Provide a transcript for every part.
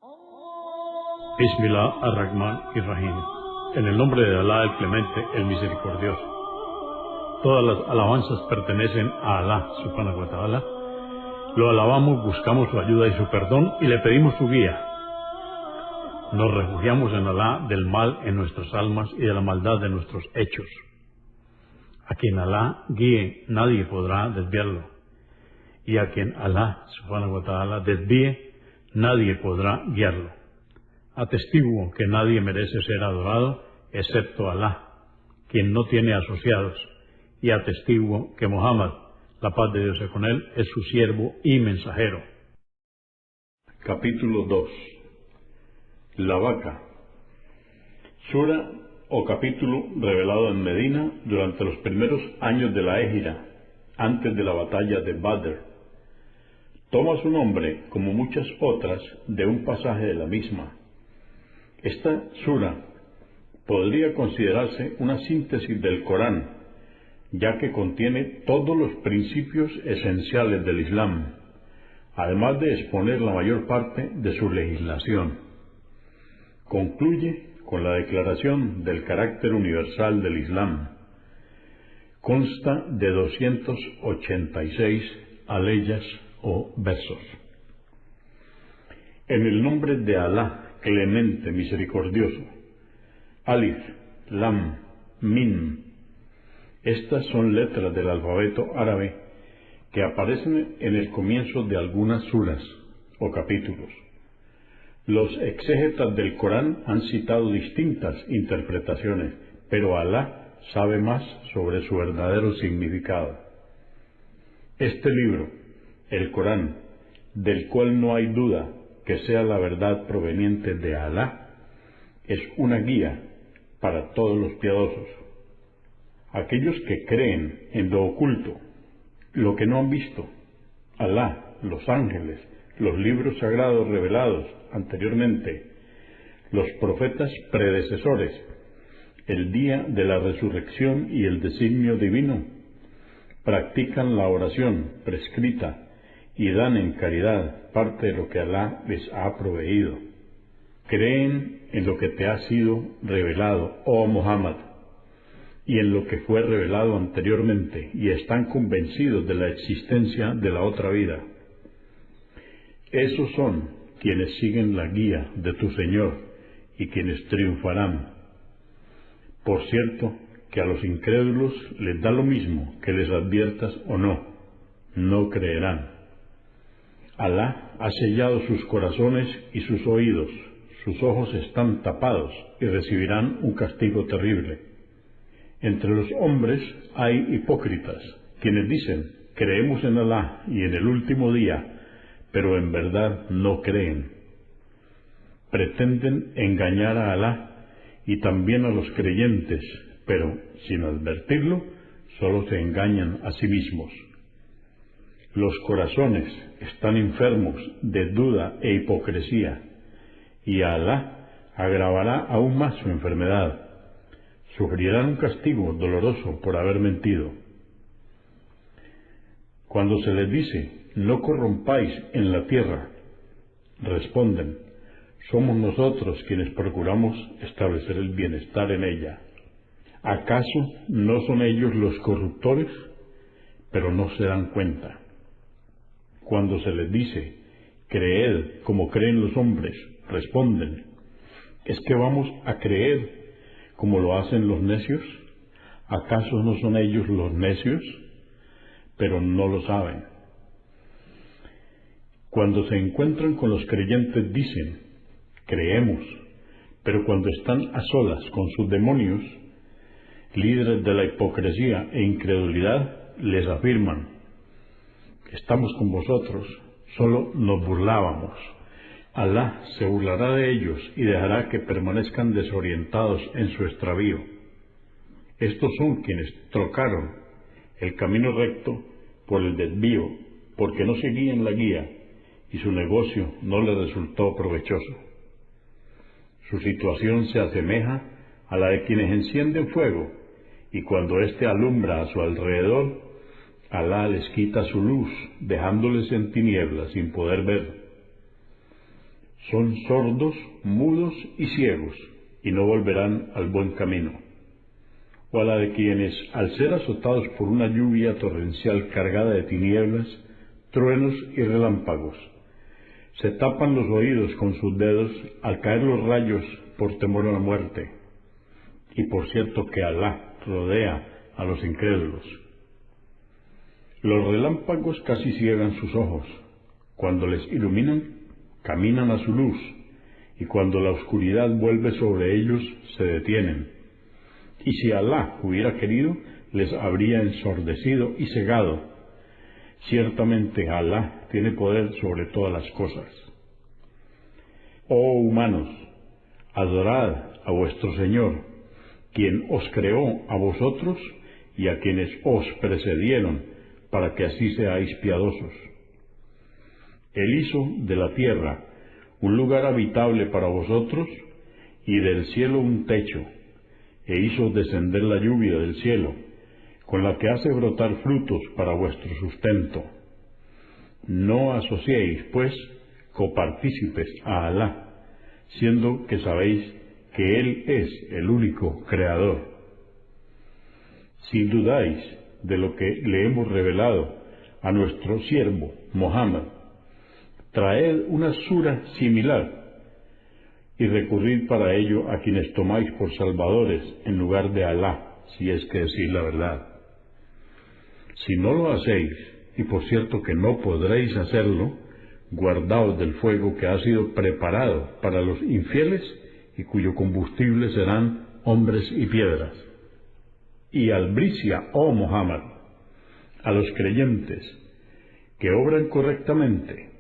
Bismillah ar-Rahman ir-Rahim. En el nombre de Alá el Clemente, el Misericordioso. Todas las alabanzas pertenecen a Alá, subhanahu wa ta'ala. Lo alabamos, buscamos su ayuda y su perdón y le pedimos su guía. Nos refugiamos en Alá del mal en nuestras almas y de la maldad de nuestros hechos. A quien Alá guíe, nadie podrá desviarlo. Y a quien Alá, subhanahu wa ta'ala, desvíe, nadie podrá guiarlo. Atestiguo que nadie merece ser adorado excepto Alá, quien no tiene asociados, y atestiguo que Muhammad, la paz de Dios sea con él, es su siervo y mensajero. Capítulo 2. La vaca. Sura o capítulo revelado en Medina durante los primeros años de la Égira, antes de la batalla de Badr. Toma su nombre, como muchas otras, de un pasaje de la misma. Esta sura podría considerarse una síntesis del Corán, ya que contiene todos los principios esenciales del Islam, además de exponer la mayor parte de su legislación. Concluye con la declaración del carácter universal del Islam. Consta de 286 aleyas o versos. En el nombre de Alá, Clemente, Misericordioso. Alif, Lam, Mim. Estas son letras del alfabeto árabe que aparecen en el comienzo de algunas suras o capítulos. Los exégetas del Corán han citado distintas interpretaciones, pero Alá sabe más sobre su verdadero significado. Este libro, el Corán, del cual no hay duda que sea la verdad proveniente de Alá, es una guía para todos los piadosos. Aquellos que creen en lo oculto, lo que no han visto, Alá, los ángeles, los libros sagrados revelados anteriormente, los profetas predecesores, el día de la resurrección y el designio divino, practican la oración prescrita y dan en caridad parte de lo que Alá les ha proveído. Creen en lo que te ha sido revelado, oh Muhammad, y en lo que fue revelado anteriormente, y están convencidos de la existencia de la otra vida. Esos son quienes siguen la guía de tu Señor y quienes triunfarán. Por cierto, que a los incrédulos les da lo mismo que les adviertas o no, no creerán. Alá ha sellado sus corazones y sus oídos, sus ojos están tapados y recibirán un castigo terrible. Entre los hombres hay hipócritas, quienes dicen, creemos en Alá y en el último día, pero en verdad no creen. Pretenden engañar a Alá y también a los creyentes, pero sin advertirlo, solo se engañan a sí mismos. Los corazones están enfermos de duda e hipocresía, y Alá agravará aún más su enfermedad. Sufrirán un castigo doloroso por haber mentido. Cuando se les dice, no corrompáis en la tierra, responden, somos nosotros quienes procuramos establecer el bienestar en ella. ¿Acaso no son ellos los corruptores? Pero no se dan cuenta. Cuando se les dice, creed como creen los hombres, responden, ¿es que vamos a creer como lo hacen los necios? ¿Acaso no son ellos los necios? Pero no lo saben. Cuando se encuentran con los creyentes dicen, creemos, pero cuando están a solas con sus demonios, líderes de la hipocresía e incredulidad, les afirman, estamos con vosotros, solo nos burlábamos. Alá se burlará de ellos y dejará que permanezcan desorientados en su extravío. Estos son quienes trocaron el camino recto por el desvío, porque no seguían la guía y su negocio no les resultó provechoso. Su situación se asemeja a la de quienes encienden fuego, y cuando éste alumbra a su alrededor, Alá les quita su luz, dejándoles en tinieblas sin poder ver. son sordos, mudos y ciegos, y no volverán al buen camino. O a la de quienes, al ser azotados por una lluvia torrencial cargada de tinieblas, truenos y relámpagos, se tapan los oídos con sus dedos al caer los rayos por temor a la muerte. Y por cierto que Alá rodea a los incrédulos. Los relámpagos casi ciegan sus ojos. Cuando les iluminan, caminan a su luz, y cuando la oscuridad vuelve sobre ellos, se detienen. Y si Alá hubiera querido, les habría ensordecido y cegado. Ciertamente Alá tiene poder sobre todas las cosas. Oh humanos, adorad a vuestro Señor, quien os creó a vosotros y a quienes os precedieron, para que así seáis piadosos. Él hizo de la tierra un lugar habitable para vosotros y del cielo un techo, e hizo descender la lluvia del cielo, con la que hace brotar frutos para vuestro sustento. No asociéis, pues, copartícipes a Alá, siendo que sabéis que Él es el único Creador. Si dudáis de lo que le hemos revelado a nuestro siervo Mohammed, traed una sura similar y recurrid para ello a quienes tomáis por salvadores en lugar de Alá, si es que decís la verdad. Si no lo hacéis, y por cierto que no podréis hacerlo, guardaos del fuego que ha sido preparado para los infieles y cuyo combustible serán hombres y piedras. Y albricia, oh Muhammad, a los creyentes que obran correctamente,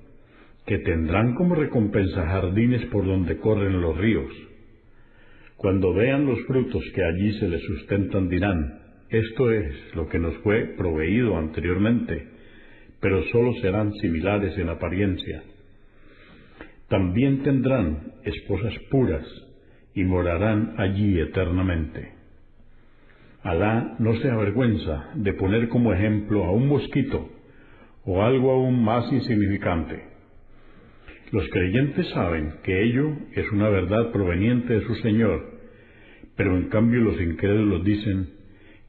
que tendrán como recompensa jardines por donde corren los ríos. Cuando vean los frutos que allí se les sustentan dirán: esto es lo que nos fue proveído anteriormente, pero sólo serán similares en apariencia. También tendrán esposas puras y morarán allí eternamente. Alá no se avergüenza de poner como ejemplo a un mosquito o algo aún más insignificante. Los creyentes saben que ello es una verdad proveniente de su Señor, pero en cambio los incrédulos dicen: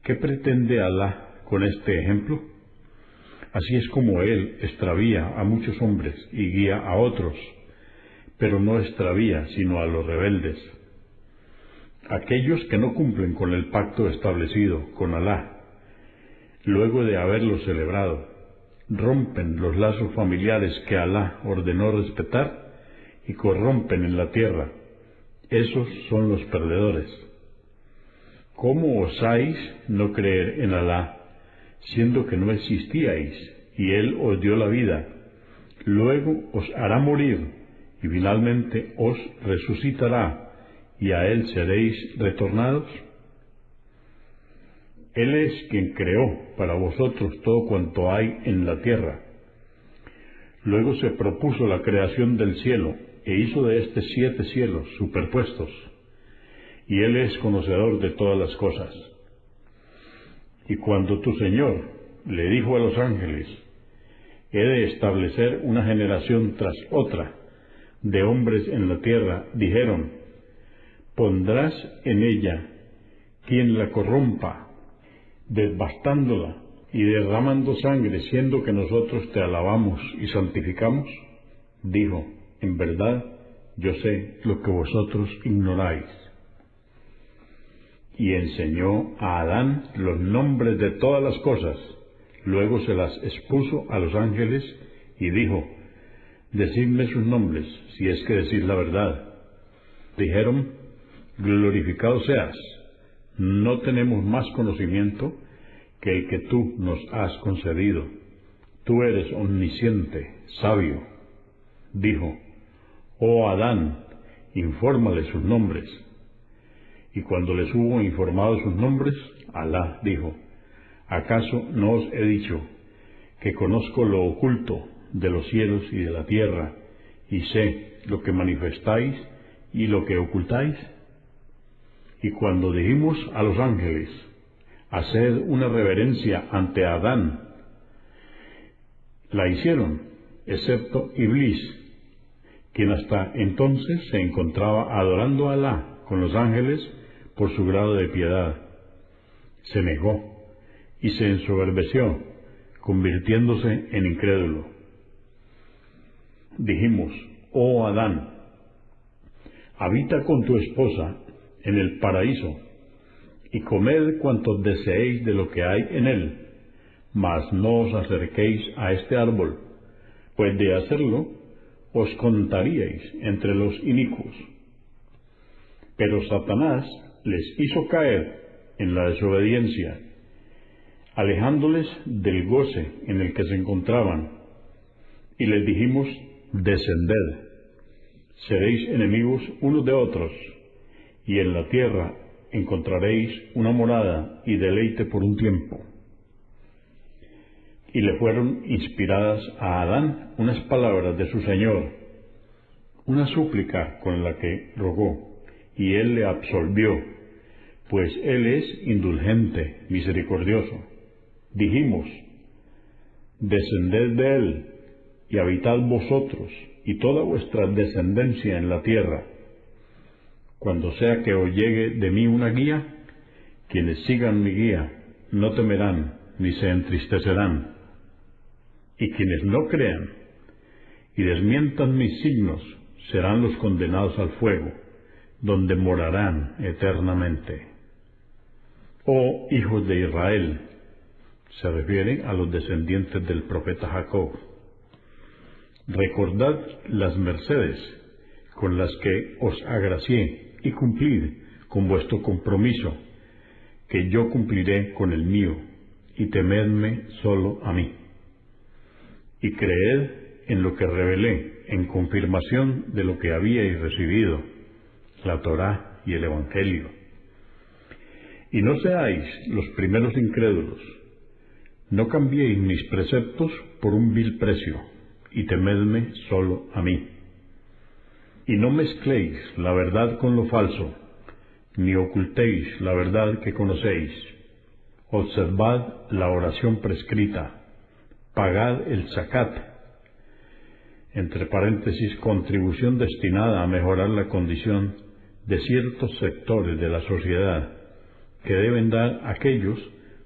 ¿qué pretende Alá con este ejemplo? Así es como Él extravía a muchos hombres y guía a otros, pero no extravía sino a los rebeldes. Aquellos que no cumplen con el pacto establecido con Alá, luego de haberlo celebrado, rompen los lazos familiares que Alá ordenó respetar y corrompen en la tierra. Esos son los perdedores. ¿Cómo osáis no creer en Alá, siendo que no existíais, y Él os dio la vida, luego os hará morir, y finalmente os resucitará, y a Él seréis retornados? Él es quien creó para vosotros todo cuanto hay en la tierra. Luego se propuso la creación del cielo, e hizo de éste 7 cielos superpuestos, y Él es conocedor de todas las cosas. Y cuando tu Señor le dijo a los ángeles: he de establecer una generación tras otra de hombres en la tierra, dijeron: ¿pondrás en ella quien la corrompa, devastándola y derramando sangre, siendo que nosotros te alabamos y santificamos? Dijo: en verdad, yo sé lo que vosotros ignoráis. Y enseñó a Adán los nombres de todas las cosas, luego se las expuso a los ángeles y dijo: decidme sus nombres, si es que decís la verdad. Dijeron: glorificado seas, no tenemos más conocimiento que el que tú nos has concedido. Tú eres omnisciente, sabio. Dijo: oh Adán, infórmale sus nombres. Y cuando les hubo informado sus nombres, Alá dijo: ¿acaso no os he dicho que conozco lo oculto de los cielos y de la tierra, y sé lo que manifestáis y lo que ocultáis? Y cuando dijimos a los ángeles: haced una reverencia ante Adán, la hicieron, excepto Iblis, quien hasta entonces se encontraba adorando a Alá con los ángeles por su grado de piedad. Se negó y se ensoberbeció, convirtiéndose en incrédulo. Dijimos: oh Adán, habita con tu esposa en el paraíso, y comed cuanto deseéis de lo que hay en él, mas no os acerquéis a este árbol, pues de hacerlo os contaríais entre los inicuos. Pero Satanás les hizo caer en la desobediencia, alejándoles del goce en el que se encontraban, y les dijimos: descended, seréis enemigos unos de otros, y en la tierra encontraréis una morada y deleite por un tiempo. Y le fueron inspiradas a Adán unas palabras de su Señor, una súplica con la que rogó, y él le absolvió, pues él es indulgente, misericordioso. Dijimos: descended de él, y habitad vosotros y toda vuestra descendencia en la tierra. Cuando sea que os llegue de mí una guía, quienes sigan mi guía no temerán ni se entristecerán, y quienes no crean y desmientan mis signos serán los condenados al fuego, donde morarán eternamente. Oh hijos de Israel, se refiere a los descendientes del profeta Jacob, recordad las mercedes con las que os agracié y cumplid con vuestro compromiso, que yo cumpliré con el mío, y temedme solo a mí. Y creed en lo que revelé en confirmación de lo que habíais recibido, la Torá y el Evangelio. Y no seáis los primeros incrédulos, no cambiéis mis preceptos por un vil precio, y temedme solo a mí. Y no mezcléis la verdad con lo falso, ni ocultéis la verdad que conocéis. Observad la oración prescrita, pagad el zakat, entre paréntesis, contribución destinada a mejorar la condición de ciertos sectores de la sociedad, que deben dar aquellos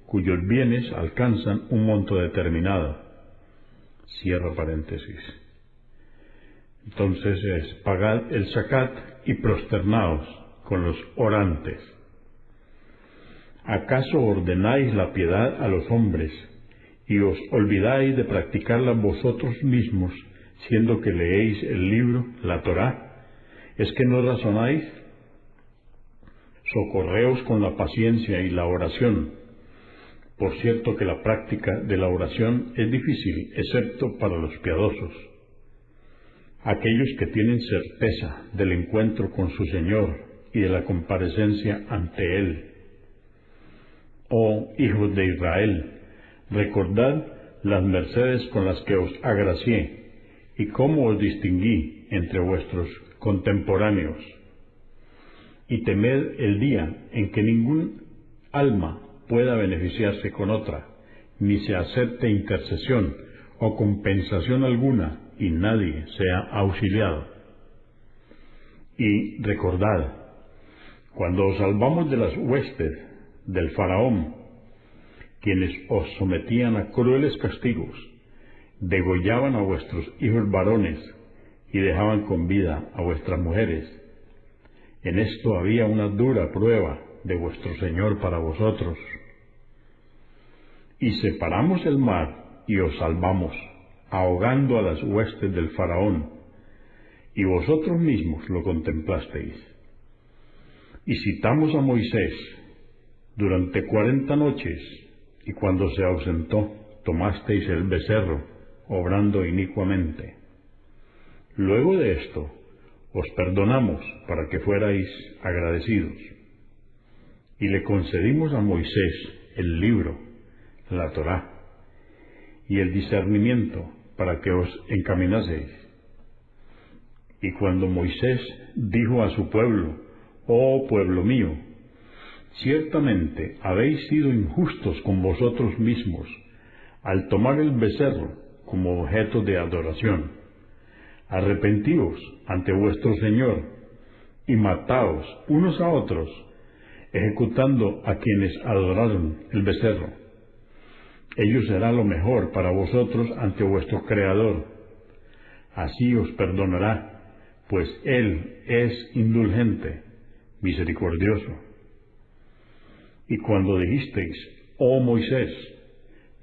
cuyos bienes alcanzan un monto determinado. Cierra paréntesis. Entonces es: pagad el zakat y prosternaos con los orantes. ¿Acaso ordenáis la piedad a los hombres y os olvidáis de practicarla vosotros mismos, siendo que leéis el libro, la Torá? ¿Es que no razonáis? Socorreos con la paciencia y la oración. Por cierto que la práctica de la oración es difícil, excepto para los piadosos, aquellos que tienen certeza del encuentro con su Señor y de la comparecencia ante Él. Oh hijos de Israel, recordad las mercedes con las que os agracié, y cómo os distinguí entre vuestros contemporáneos. Y temed el día en que ningún alma pueda beneficiarse con otra, ni se acepte intercesión o compensación alguna, y nadie sea auxiliado. Y recordad, cuando os salvamos de las huestes del faraón, quienes os sometían a crueles castigos, degollaban a vuestros hijos varones y dejaban con vida a vuestras mujeres. En esto había una dura prueba de vuestro Señor para vosotros. Y separamos el mar y os salvamos, ahogando a las huestes del faraón, y vosotros mismos lo contemplasteis. Y citamos a Moisés durante 40 noches, y cuando se ausentó, tomasteis el becerro, obrando inicuamente. Luego de esto, os perdonamos para que fuerais agradecidos. Y le concedimos a Moisés el libro, la Torá, y el discernimiento para que os encaminaseis. Y cuando Moisés dijo a su pueblo: oh pueblo mío, ciertamente habéis sido injustos con vosotros mismos al tomar el becerro como objeto de adoración, Arrepentíos ante vuestro Señor, y mataos unos a otros, ejecutando a quienes adoraron el becerro. Ello será lo mejor para vosotros ante vuestro Creador. Así os perdonará, pues Él es indulgente, misericordioso. Y cuando dijisteis, oh Moisés,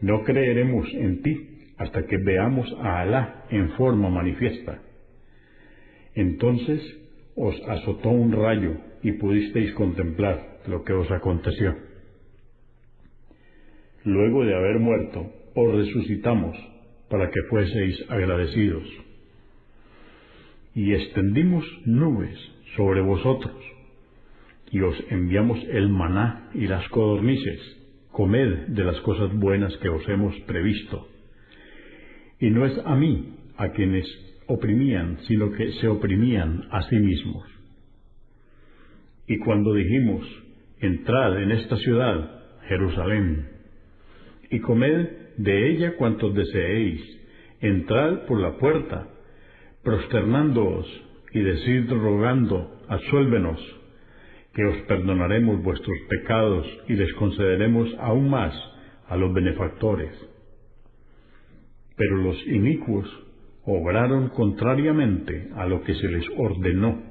no creeremos en ti hasta que veamos a Alá en forma manifiesta. Entonces os azotó un rayo y pudisteis contemplar lo que os aconteció. Luego de haber muerto, os resucitamos para que fueseis agradecidos. Y extendimos nubes sobre vosotros, y os enviamos el maná y las codornices. Comed de las cosas buenas que os hemos previsto. Y no es a mí a quienes oprimían, sino que se oprimían a sí mismos. Y cuando dijimos, entrad en esta ciudad, Jerusalén, y comed de ella cuantos deseéis, entrad por la puerta, prosternándoos, y decid rogando, absuélvenos, que os perdonaremos vuestros pecados y les concederemos aún más a los benefactores. Pero los inicuos obraron contrariamente a lo que se les ordenó,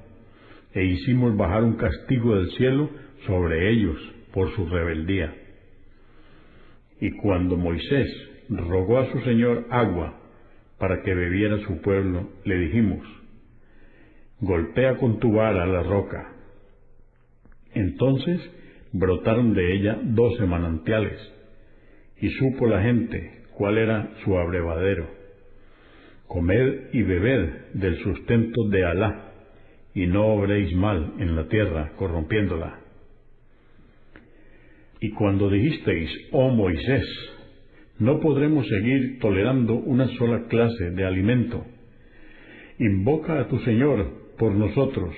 e hicimos bajar un castigo del cielo sobre ellos por su rebeldía. Y cuando Moisés rogó a su Señor agua para que bebiera su pueblo, le dijimos, golpea con tu vara la roca. Entonces brotaron de ella 12 manantiales, y supo la gente cuál era su abrevadero. Comed y bebed del sustento de Alá, y no obréis mal en la tierra, corrompiéndola. Y cuando dijisteis, oh Moisés, no podremos seguir tolerando una sola clase de alimento. Invoca a tu Señor por nosotros,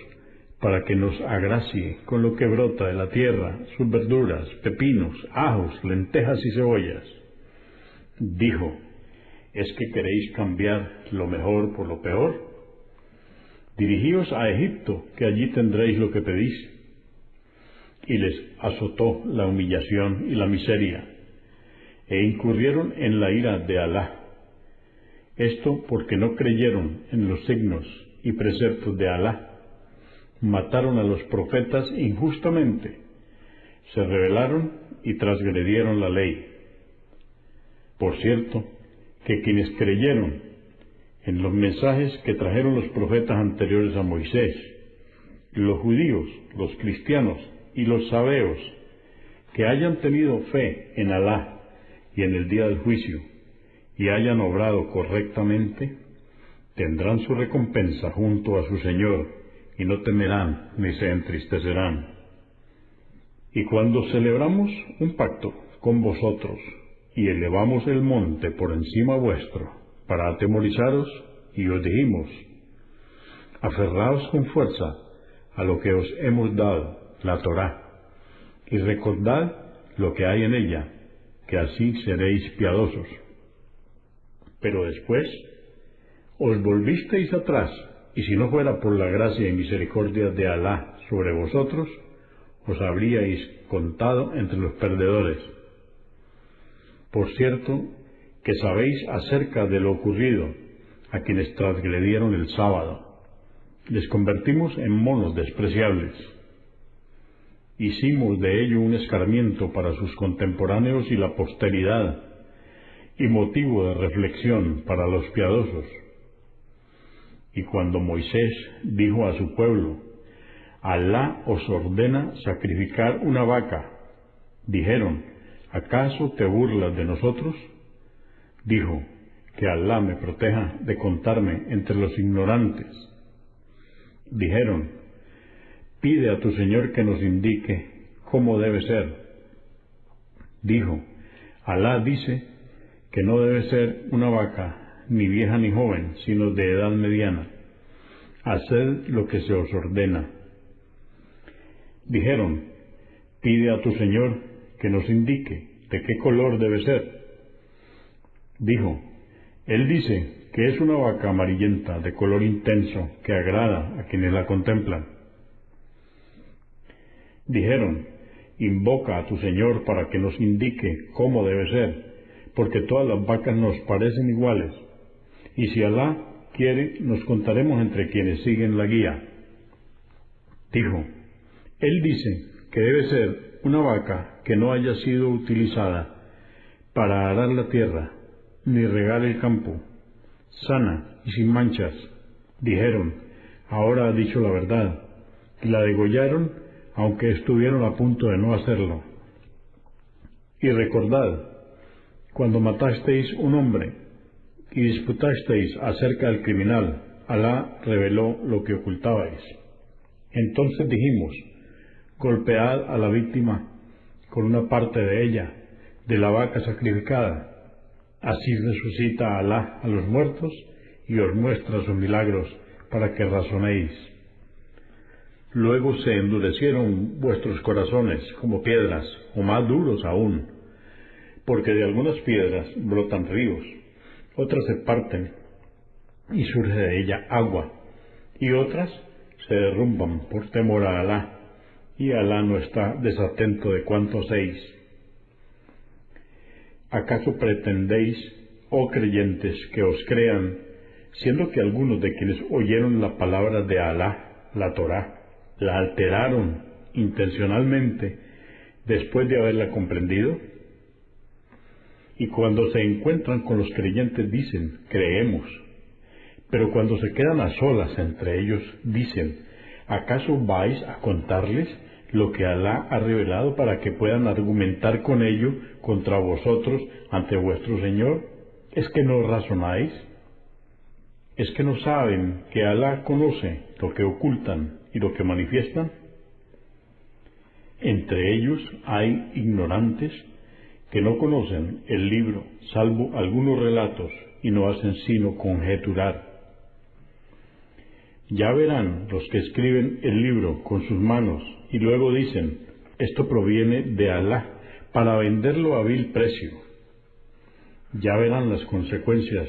para que nos agracie con lo que brota de la tierra, sus verduras, pepinos, ajos, lentejas y cebollas. Dijo, ¿es que queréis cambiar lo mejor por lo peor? Dirigíos a Egipto, que allí tendréis lo que pedís. Y les azotó la humillación y la miseria, e incurrieron en la ira de Alá. Esto porque no creyeron en los signos y preceptos de Alá. Mataron a los profetas injustamente, se rebelaron y transgredieron la ley. Por cierto, que quienes creyeron en los mensajes que trajeron los profetas anteriores a Moisés, los judíos, los cristianos y los sabeos, que hayan tenido fe en Alá y en el día del juicio, y hayan obrado correctamente, tendrán su recompensa junto a su Señor, y no temerán ni se entristecerán. Y cuando celebramos un pacto con vosotros, y elevamos el monte por encima vuestro, para atemorizaros, y os dijimos, aferraos con fuerza a lo que os hemos dado, la Torá, y recordad lo que hay en ella, que así seréis piadosos. Pero después os volvisteis atrás, y si no fuera por la gracia y misericordia de Alá sobre vosotros, os habríais contado entre los perdedores. Por cierto, que sabéis acerca de lo ocurrido a quienes transgredieron el sábado. Les convertimos en monos despreciables. Hicimos de ello un escarmiento para sus contemporáneos y la posteridad, y motivo de reflexión para los piadosos. Y cuando Moisés dijo a su pueblo, Alá os ordena sacrificar una vaca, dijeron, ¿acaso te burlas de nosotros? Dijo, que Alá me proteja de contarme entre los ignorantes. Dijeron, pide a tu Señor que nos indique cómo debe ser. Dijo, Alá dice que no debe ser una vaca, ni vieja ni joven, sino de edad mediana. Haced lo que se os ordena. Dijeron, pide a tu Señor que nos indique de qué color debe ser. Dijo, Él dice que es una vaca amarillenta de color intenso que agrada a quienes la contemplan. Dijeron: invoca a tu Señor para que nos indique cómo debe ser, porque todas las vacas nos parecen iguales, y si Alá quiere, nos contaremos entre quienes siguen la guía. Dijo: Él dice que debe ser una vaca que no haya sido utilizada para arar la tierra, ni regar el campo, sana y sin manchas. Dijeron: ahora ha dicho la verdad, y la degollaron, aunque estuvieron a punto de no hacerlo. Y recordad, cuando matasteis un hombre y disputasteis acerca del criminal, Alá reveló lo que ocultabais. Entonces dijimos: golpead a la víctima con una parte de ella, de la vaca sacrificada. Así resucita Alá a los muertos y os muestra sus milagros para que razonéis. Luego se endurecieron vuestros corazones como piedras, o más duros aún, porque de algunas piedras brotan ríos, otras se parten y surge de ella agua, y otras se derrumban por temor a Alá, y Alá no está desatento de cuanto hacéis. ¿Acaso pretendéis, oh creyentes, que os crean, siendo que algunos de quienes oyeron la palabra de Alá, la Torá, la alteraron intencionalmente después de haberla comprendido? Y cuando se encuentran con los creyentes dicen: creemos. Pero cuando se quedan a solas entre ellos dicen: ¿acaso vais a contarles lo que Alá ha revelado para que puedan argumentar con ello contra vosotros ante vuestro Señor? ¿Es que no razonáis? ¿Es que no saben que Alá conoce lo que ocultan y lo que manifiestan? Entre ellos hay ignorantes que no conocen el libro, salvo algunos relatos, y no hacen sino conjeturar. Ya verán los que escriben el libro con sus manos y luego dicen: esto proviene de Alá, para venderlo a vil precio. Ya verán las consecuencias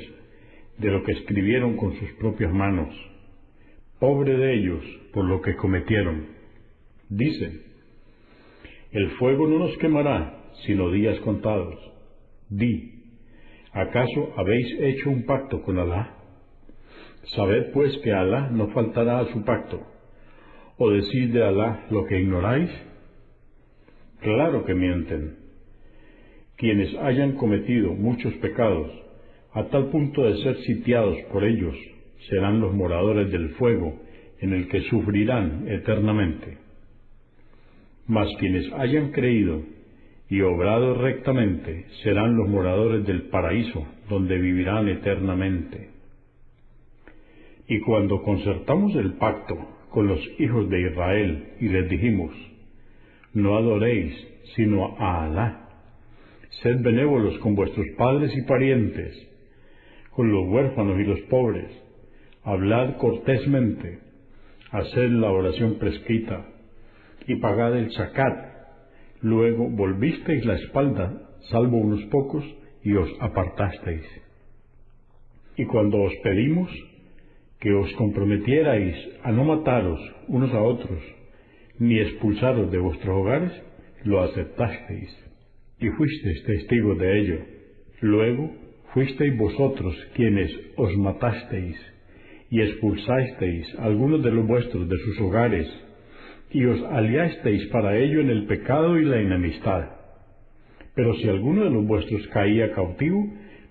de lo que escribieron con sus propias manos. Pobre de ellos por lo que cometieron. Dicen: el fuego no nos quemará sino días contados. Di: ¿acaso habéis hecho un pacto con Alá? Sabed pues que Alá no faltará a su pacto. ¿O decís de Alá lo que ignoráis? Claro que mienten. Quienes hayan cometido muchos pecados, a tal punto de ser sitiados por ellos, serán los moradores del fuego, en el que sufrirán eternamente. Mas quienes hayan creído y obrado rectamente, serán los moradores del paraíso, donde vivirán eternamente. Y cuando concertamos el pacto con los hijos de Israel y les dijimos: no adoréis sino a Alá, sed benévolos con vuestros padres y parientes, con los huérfanos y los pobres, hablad cortésmente, haced la oración prescrita y pagad el zakat. Luego volvisteis la espalda, salvo unos pocos, y os apartasteis. Y cuando os pedimos que os comprometierais a no mataros unos a otros, ni expulsaros de vuestros hogares, lo aceptasteis, y fuisteis testigos de ello. Luego fuisteis vosotros quienes os matasteis, y expulsasteis a algunos de los vuestros de sus hogares, y os aliasteis para ello en el pecado y la enemistad. Pero si alguno de los vuestros caía cautivo,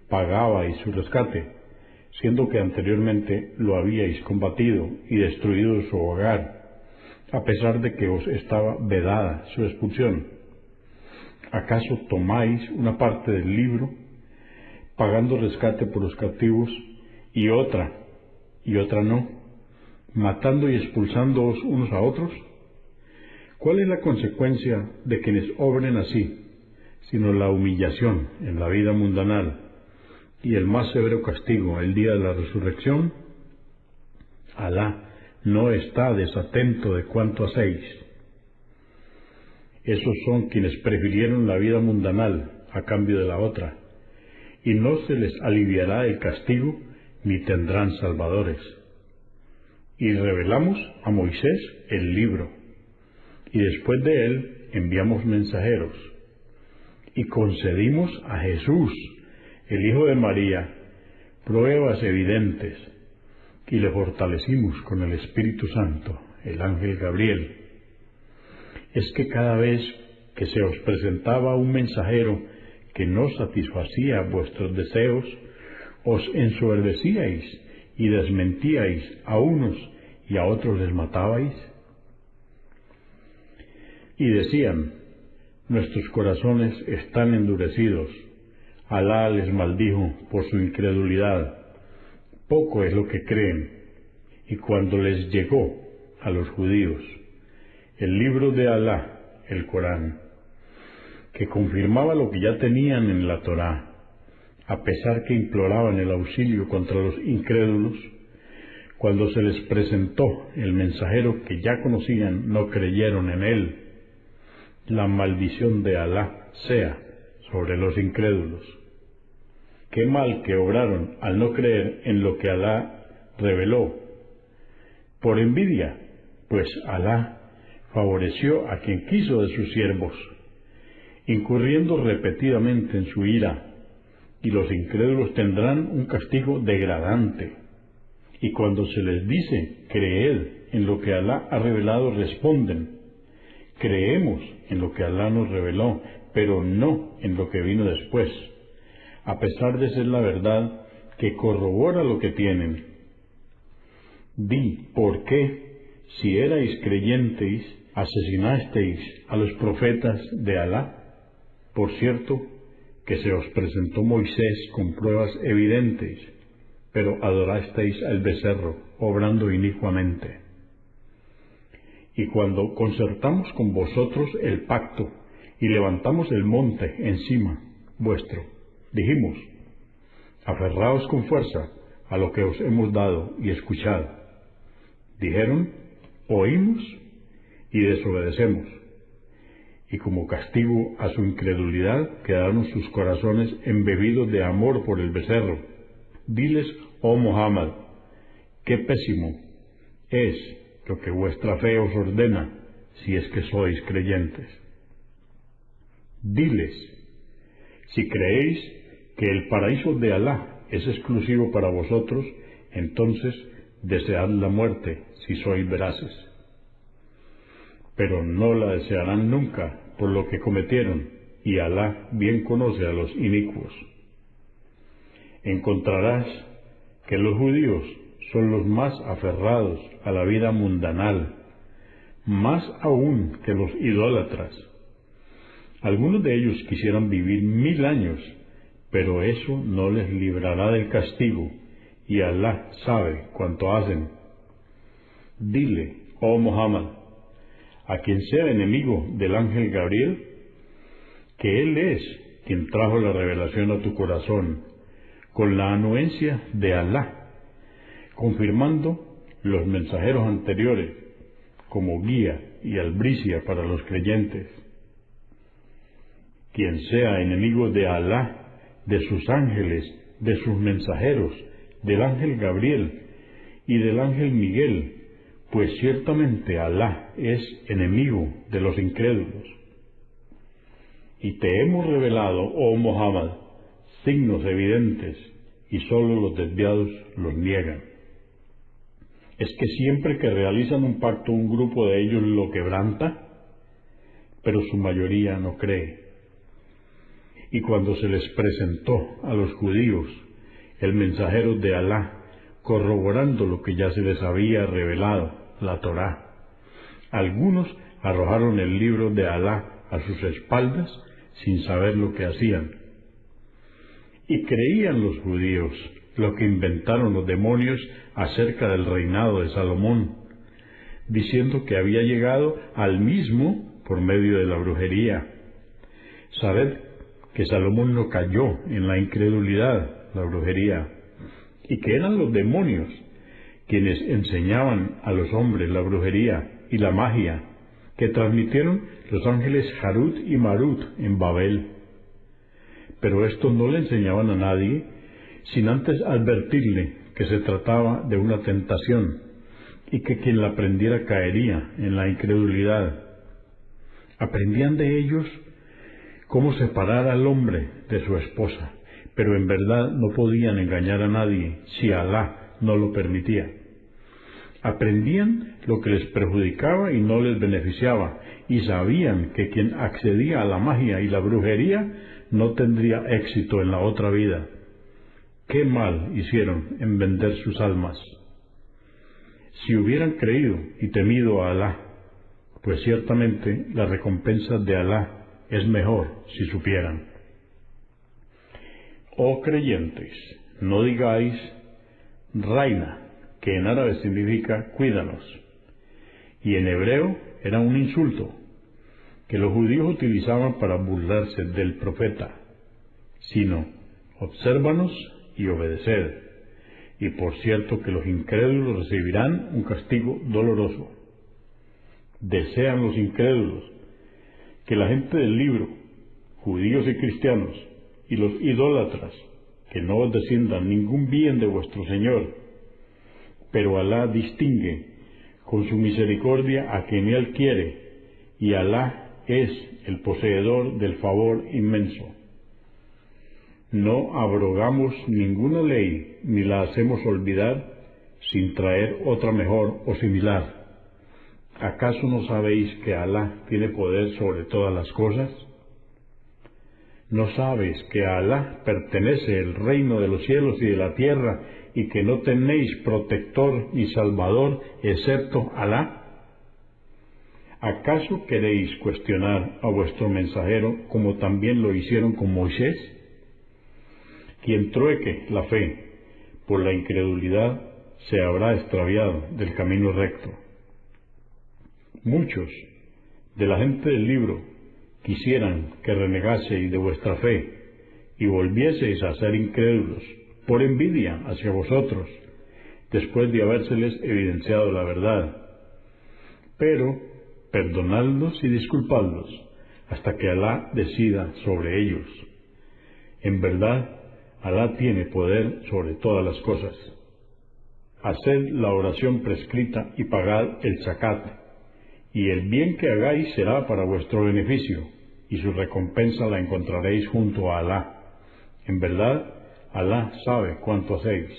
pagabais su rescate, siendo que anteriormente lo habíais combatido y destruido su hogar, a pesar de que os estaba vedada su expulsión. ¿Acaso tomáis una parte del libro, pagando rescate por los cautivos, y otra no, matando y expulsándoos unos a otros? ¿Cuál es la consecuencia de quienes obren así, sino la humillación en la vida mundanal y el más severo castigo el día de la resurrección? Alá no está desatento de cuanto hacéis. Esos son quienes prefirieron la vida mundanal a cambio de la otra, y no se les aliviará el castigo ni tendrán salvadores. Y revelamos a Moisés el libro, y después de él enviamos mensajeros, y concedimos a Jesús, el Hijo de María, pruebas evidentes, y le fortalecimos con el Espíritu Santo, el ángel Gabriel. Es que cada vez que se os presentaba un mensajero que no satisfacía vuestros deseos, os ensoberbecíais y desmentíais a unos y a otros les matabais. Y decían, nuestros corazones están endurecidos, Alá les maldijo por su incredulidad, poco es lo que creen. Y cuando les llegó a los judíos el libro de Alá, el Corán, que confirmaba lo que ya tenían en la Torá, a pesar que imploraban el auxilio contra los incrédulos, cuando se les presentó el mensajero que ya conocían, no creyeron en él. La maldición de Alá sea sobre los incrédulos. Qué mal que obraron al no creer en lo que Alá reveló. Por envidia, pues Alá favoreció a quien quiso de sus siervos, incurriendo repetidamente en su ira, y los incrédulos tendrán un castigo degradante. Y cuando se les dice, creed en lo que Alá ha revelado, responden, creemos en lo que Alá nos reveló, pero no en lo que vino después, a pesar de ser la verdad que corrobora lo que tienen. Di, ¿por qué, si erais creyentes, asesinasteis a los profetas de Alá? Por cierto, que se os presentó Moisés con pruebas evidentes, pero adorasteis al becerro, obrando inicuamente. Y cuando concertamos con vosotros el pacto y levantamos el monte encima vuestro, dijimos, aferraos con fuerza a lo que os hemos dado y escuchad. Dijeron, oímos y desobedecemos. Y como castigo a su incredulidad quedaron sus corazones embebidos de amor por el becerro. Diles, oh Muhammad, qué pésimo es lo que vuestra fe os ordena, si es que sois creyentes. Diles, si creéis que el paraíso de Alá es exclusivo para vosotros, entonces desead la muerte, si sois veraces. Pero no la desearán nunca por lo que cometieron, y Alá bien conoce a los inicuos. Encontrarás que los judíos son los más aferrados a la vida mundanal, más aún que los idólatras. Algunos de ellos quisieran vivir 1000 años, pero eso no les librará del castigo, y Alá sabe cuánto hacen. Dile, oh Muhammad, a quien sea enemigo del ángel Gabriel, que él es quien trajo la revelación a tu corazón, con la anuencia de Alá, confirmando los mensajeros anteriores, como guía y albricia para los creyentes. Quien sea enemigo de Alá, de sus ángeles, de sus mensajeros, del ángel Gabriel y del ángel Miguel, pues ciertamente Alá es enemigo de los incrédulos. Y te hemos revelado, oh Muhammad, signos evidentes, y sólo los desviados los niegan. ¿Es que siempre que realizan un pacto un grupo de ellos lo quebranta? Pero su mayoría no cree. Y cuando se les presentó a los judíos el mensajero de Alá, corroborando lo que ya se les había revelado, la Torá, algunos arrojaron el libro de Alá a sus espaldas sin saber lo que hacían. Y creían los judíos lo que inventaron los demonios acerca del reinado de Salomón, diciendo que había llegado al mismo por medio de la brujería. Sabed que Salomón no cayó en la incredulidad, la brujería, y que eran los demonios quienes enseñaban a los hombres la brujería y la magia, que transmitieron los ángeles Harut y Marut en Babel. Pero estos no le enseñaban a nadie, sin antes advertirle que se trataba de una tentación y que quien la aprendiera caería en la incredulidad. Aprendían de ellos cómo separar al hombre de su esposa, pero en verdad no podían engañar a nadie si Alá no lo permitía. Aprendían lo que les perjudicaba y no les beneficiaba, y sabían que quien accedía a la magia y la brujería no tendría éxito en la otra vida. ¿Qué mal hicieron en vender sus almas? Si hubieran creído y temido a Alá, pues ciertamente la recompensa de Alá es mejor si supieran. Oh creyentes, no digáis Raina, que en árabe significa cuídanos, y en hebreo era un insulto que los judíos utilizaban para burlarse del profeta, sino obsérvanos y obedeced, y por cierto que los incrédulos recibirán un castigo doloroso. Desean los incrédulos que la gente del libro, judíos y cristianos, y los idólatras, que no os desciendan ningún bien de vuestro Señor, pero Alá distingue con su misericordia a quien Él quiere, y Alá es el poseedor del favor inmenso. No abrogamos ninguna ley ni la hacemos olvidar sin traer otra mejor o similar. ¿Acaso no sabéis que Alá tiene poder sobre todas las cosas? ¿No sabes que a Alá pertenece el reino de los cielos y de la tierra y que no tenéis protector ni salvador excepto Alá? ¿Acaso queréis cuestionar a vuestro mensajero como también lo hicieron con Moisés? Quien trueque la fe por la incredulidad se habrá extraviado del camino recto. Muchos de la gente del libro quisieran que renegaseis de vuestra fe y volvieseis a ser incrédulos por envidia hacia vosotros, después de habérseles evidenciado la verdad. Pero perdonadlos y disculpadlos hasta que Alá decida sobre ellos. En verdad, Alá tiene poder sobre todas las cosas. Haced la oración prescrita y pagad el zakat, y el bien que hagáis será para vuestro beneficio, y su recompensa la encontraréis junto a Alá. En verdad, Alá sabe cuánto hacéis.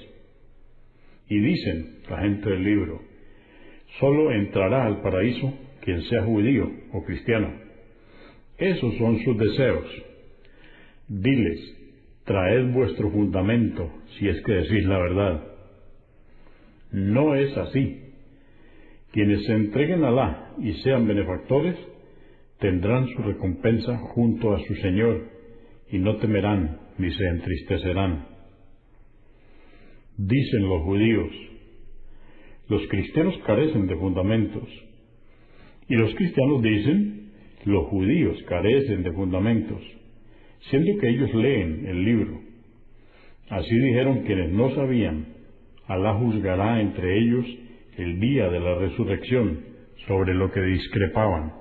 Y dicen la gente del libro, solo entrará al paraíso quien sea judío o cristiano. Esos son sus deseos. Diles, traed vuestro fundamento si es que decís la verdad. No es así. Quienes se entreguen a Alá y sean benefactores, tendrán su recompensa junto a su Señor, y no temerán ni se entristecerán. Dicen los judíos, los cristianos carecen de fundamentos. Y los cristianos dicen, los judíos carecen de fundamentos, siendo que ellos leen el libro. Así dijeron quienes no sabían. Alá juzgará entre ellos el día de la resurrección sobre lo que discrepaban.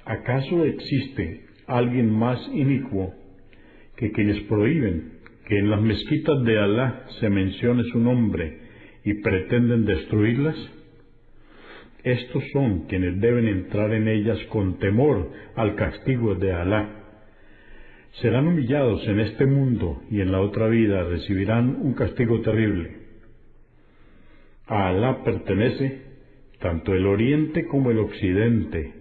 ¿Acaso existe alguien más inicuo que quienes prohíben que en las mezquitas de Alá se mencione su nombre y pretenden destruirlas? Estos son quienes deben entrar en ellas con temor al castigo de Alá. Serán humillados en este mundo y en la otra vida recibirán un castigo terrible. A Alá pertenece tanto el oriente como el occidente,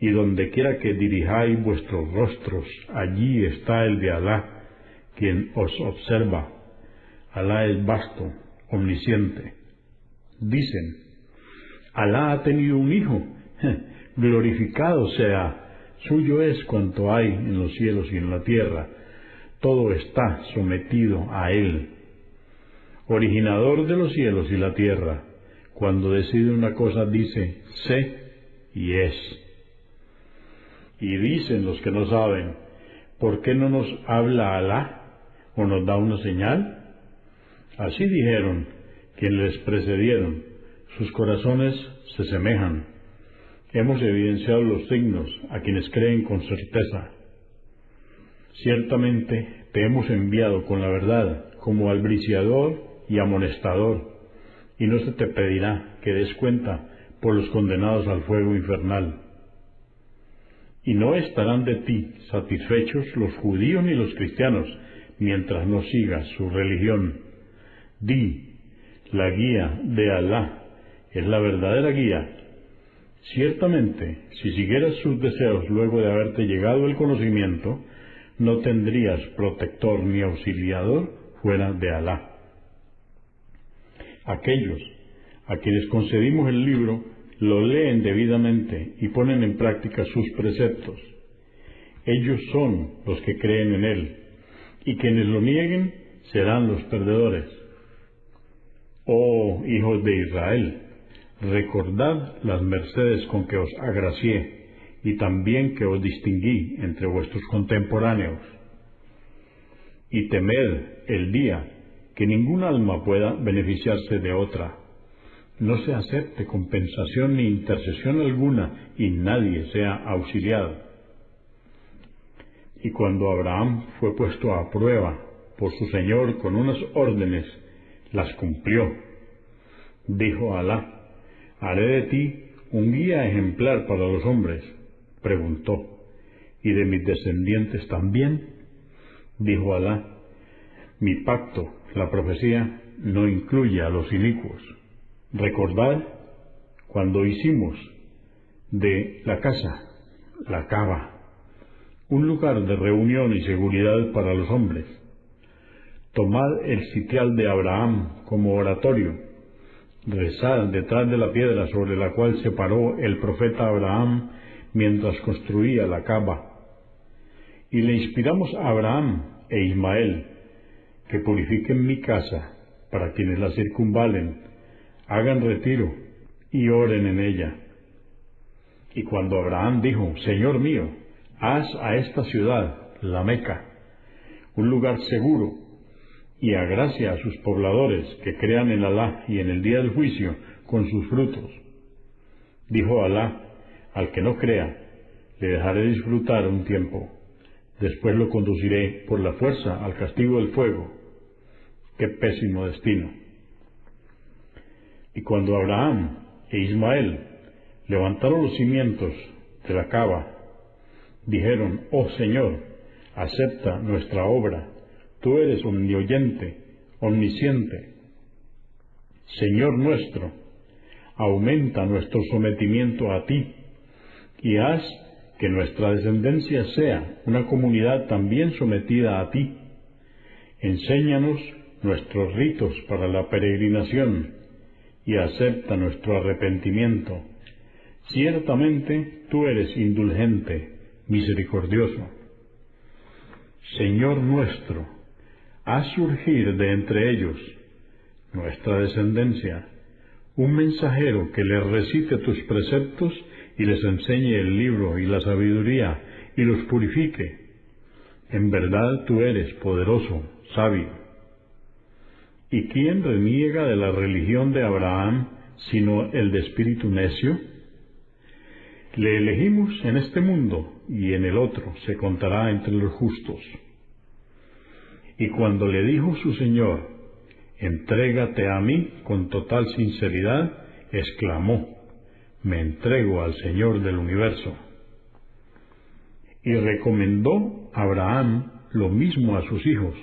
y donde quiera que dirijáis vuestros rostros, allí está el de Alá, quien os observa. Alá es vasto, omnisciente. Dicen, Alá ha tenido un hijo, glorificado sea, suyo es cuanto hay en los cielos y en la tierra, todo está sometido a Él. Originador de los cielos y la tierra, cuando decide una cosa dice, sé y es. Y dicen los que no saben, ¿por qué no nos habla Alá o nos da una señal? Así dijeron quienes les precedieron, sus corazones se semejan. Hemos evidenciado los signos a quienes creen con certeza. Ciertamente te hemos enviado con la verdad, como albriciador y amonestador, y no se te pedirá que des cuenta por los condenados al fuego infernal. Y no estarán de ti satisfechos los judíos ni los cristianos, mientras no sigas su religión. Di, la guía de Alá es la verdadera guía. Ciertamente, si siguieras sus deseos luego de haberte llegado el conocimiento, no tendrías protector ni auxiliador fuera de Alá. Aquellos a quienes concedimos el libro lo leen debidamente y ponen en práctica sus preceptos. Ellos son los que creen en él, y quienes lo nieguen serán los perdedores. Oh hijos de Israel, recordad las mercedes con que os agracié, y también que os distinguí entre vuestros contemporáneos. Y temed el día que ningún alma pueda beneficiarse de otra. No se acepte compensación ni intercesión alguna, y nadie sea auxiliado. Y cuando Abraham fue puesto a prueba por su Señor con unas órdenes, las cumplió. Dijo Alá: haré de ti un guía ejemplar para los hombres. Preguntó: ¿y de mis descendientes también? Dijo Alá: mi pacto, la profecía, no incluye a los inicuos. Recordad cuando hicimos de la casa, la Kaaba, un lugar de reunión y seguridad para los hombres. Tomad el sitial de Abraham como oratorio. Rezad detrás de la piedra sobre la cual se paró el profeta Abraham mientras construía la Kaaba. Y le inspiramos a Abraham e Ismael que purifiquen mi casa para quienes la circunvalen, hagan retiro y oren en ella. Y cuando Abraham dijo: Señor mío, haz a esta ciudad, la Meca, un lugar seguro, y agracia a sus pobladores que crean en Alá y en el día del juicio con sus frutos. Dijo Alá: al que no crea, le dejaré disfrutar un tiempo, después lo conduciré por la fuerza al castigo del fuego. ¡Qué pésimo destino! Y cuando Abraham e Ismael levantaron los cimientos de la Kaaba, dijeron: oh Señor, acepta nuestra obra, tú eres omnioyente, omnisciente. Señor nuestro, aumenta nuestro sometimiento a ti, y haz que nuestra descendencia sea una comunidad también sometida a ti. Enséñanos nuestros ritos para la peregrinación, y acepta nuestro arrepentimiento. Ciertamente tú eres indulgente, misericordioso. Señor nuestro, haz surgir de entre ellos, nuestra descendencia, un mensajero que les recite tus preceptos y les enseñe el libro y la sabiduría y los purifique. En verdad tú eres poderoso, sabio. ¿Y quién reniega de la religión de Abraham sino el de espíritu necio? Le elegimos en este mundo y en el otro se contará entre los justos. Y cuando le dijo su Señor: entrégate a mí con total sinceridad, exclamó: me entrego al Señor del universo. Y recomendó a Abraham lo mismo a sus hijos,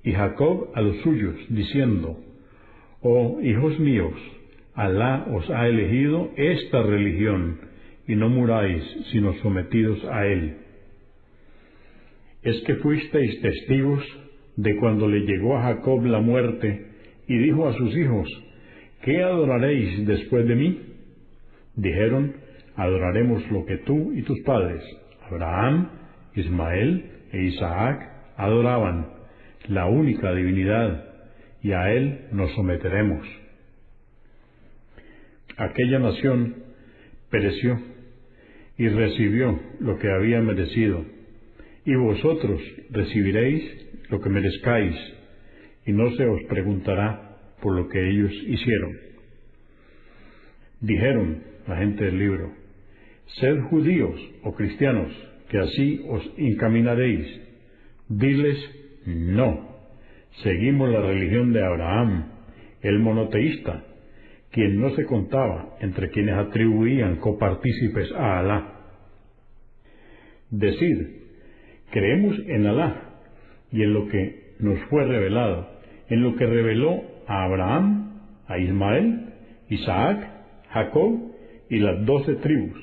y Jacob a los suyos, diciendo: oh hijos míos, Alá os ha elegido esta religión, y no muráis sino sometidos a él. ¿Es que fuisteis testigos de cuando le llegó a Jacob la muerte, y dijo a sus hijos: ¿qué adoraréis después de mí? Dijeron: adoraremos lo que tú y tus padres, Abraham, Ismael e Isaac, adoraban, la única divinidad, y a él nos someteremos. Aquella nación pereció y recibió lo que había merecido, y vosotros recibiréis lo que merezcáis, y no se os preguntará por lo que ellos hicieron. Dijeron la gente del libro: sed judíos o cristianos, que así os encaminaréis. Diles: no, Seguimos la religión de Abraham, el monoteísta, quien no se contaba entre quienes atribuían copartícipes a Alá. Decid, creemos en Alá y en lo que nos fue revelado, en lo que reveló a Abraham, a Ismael, Isaac, Jacob y las 12 tribus,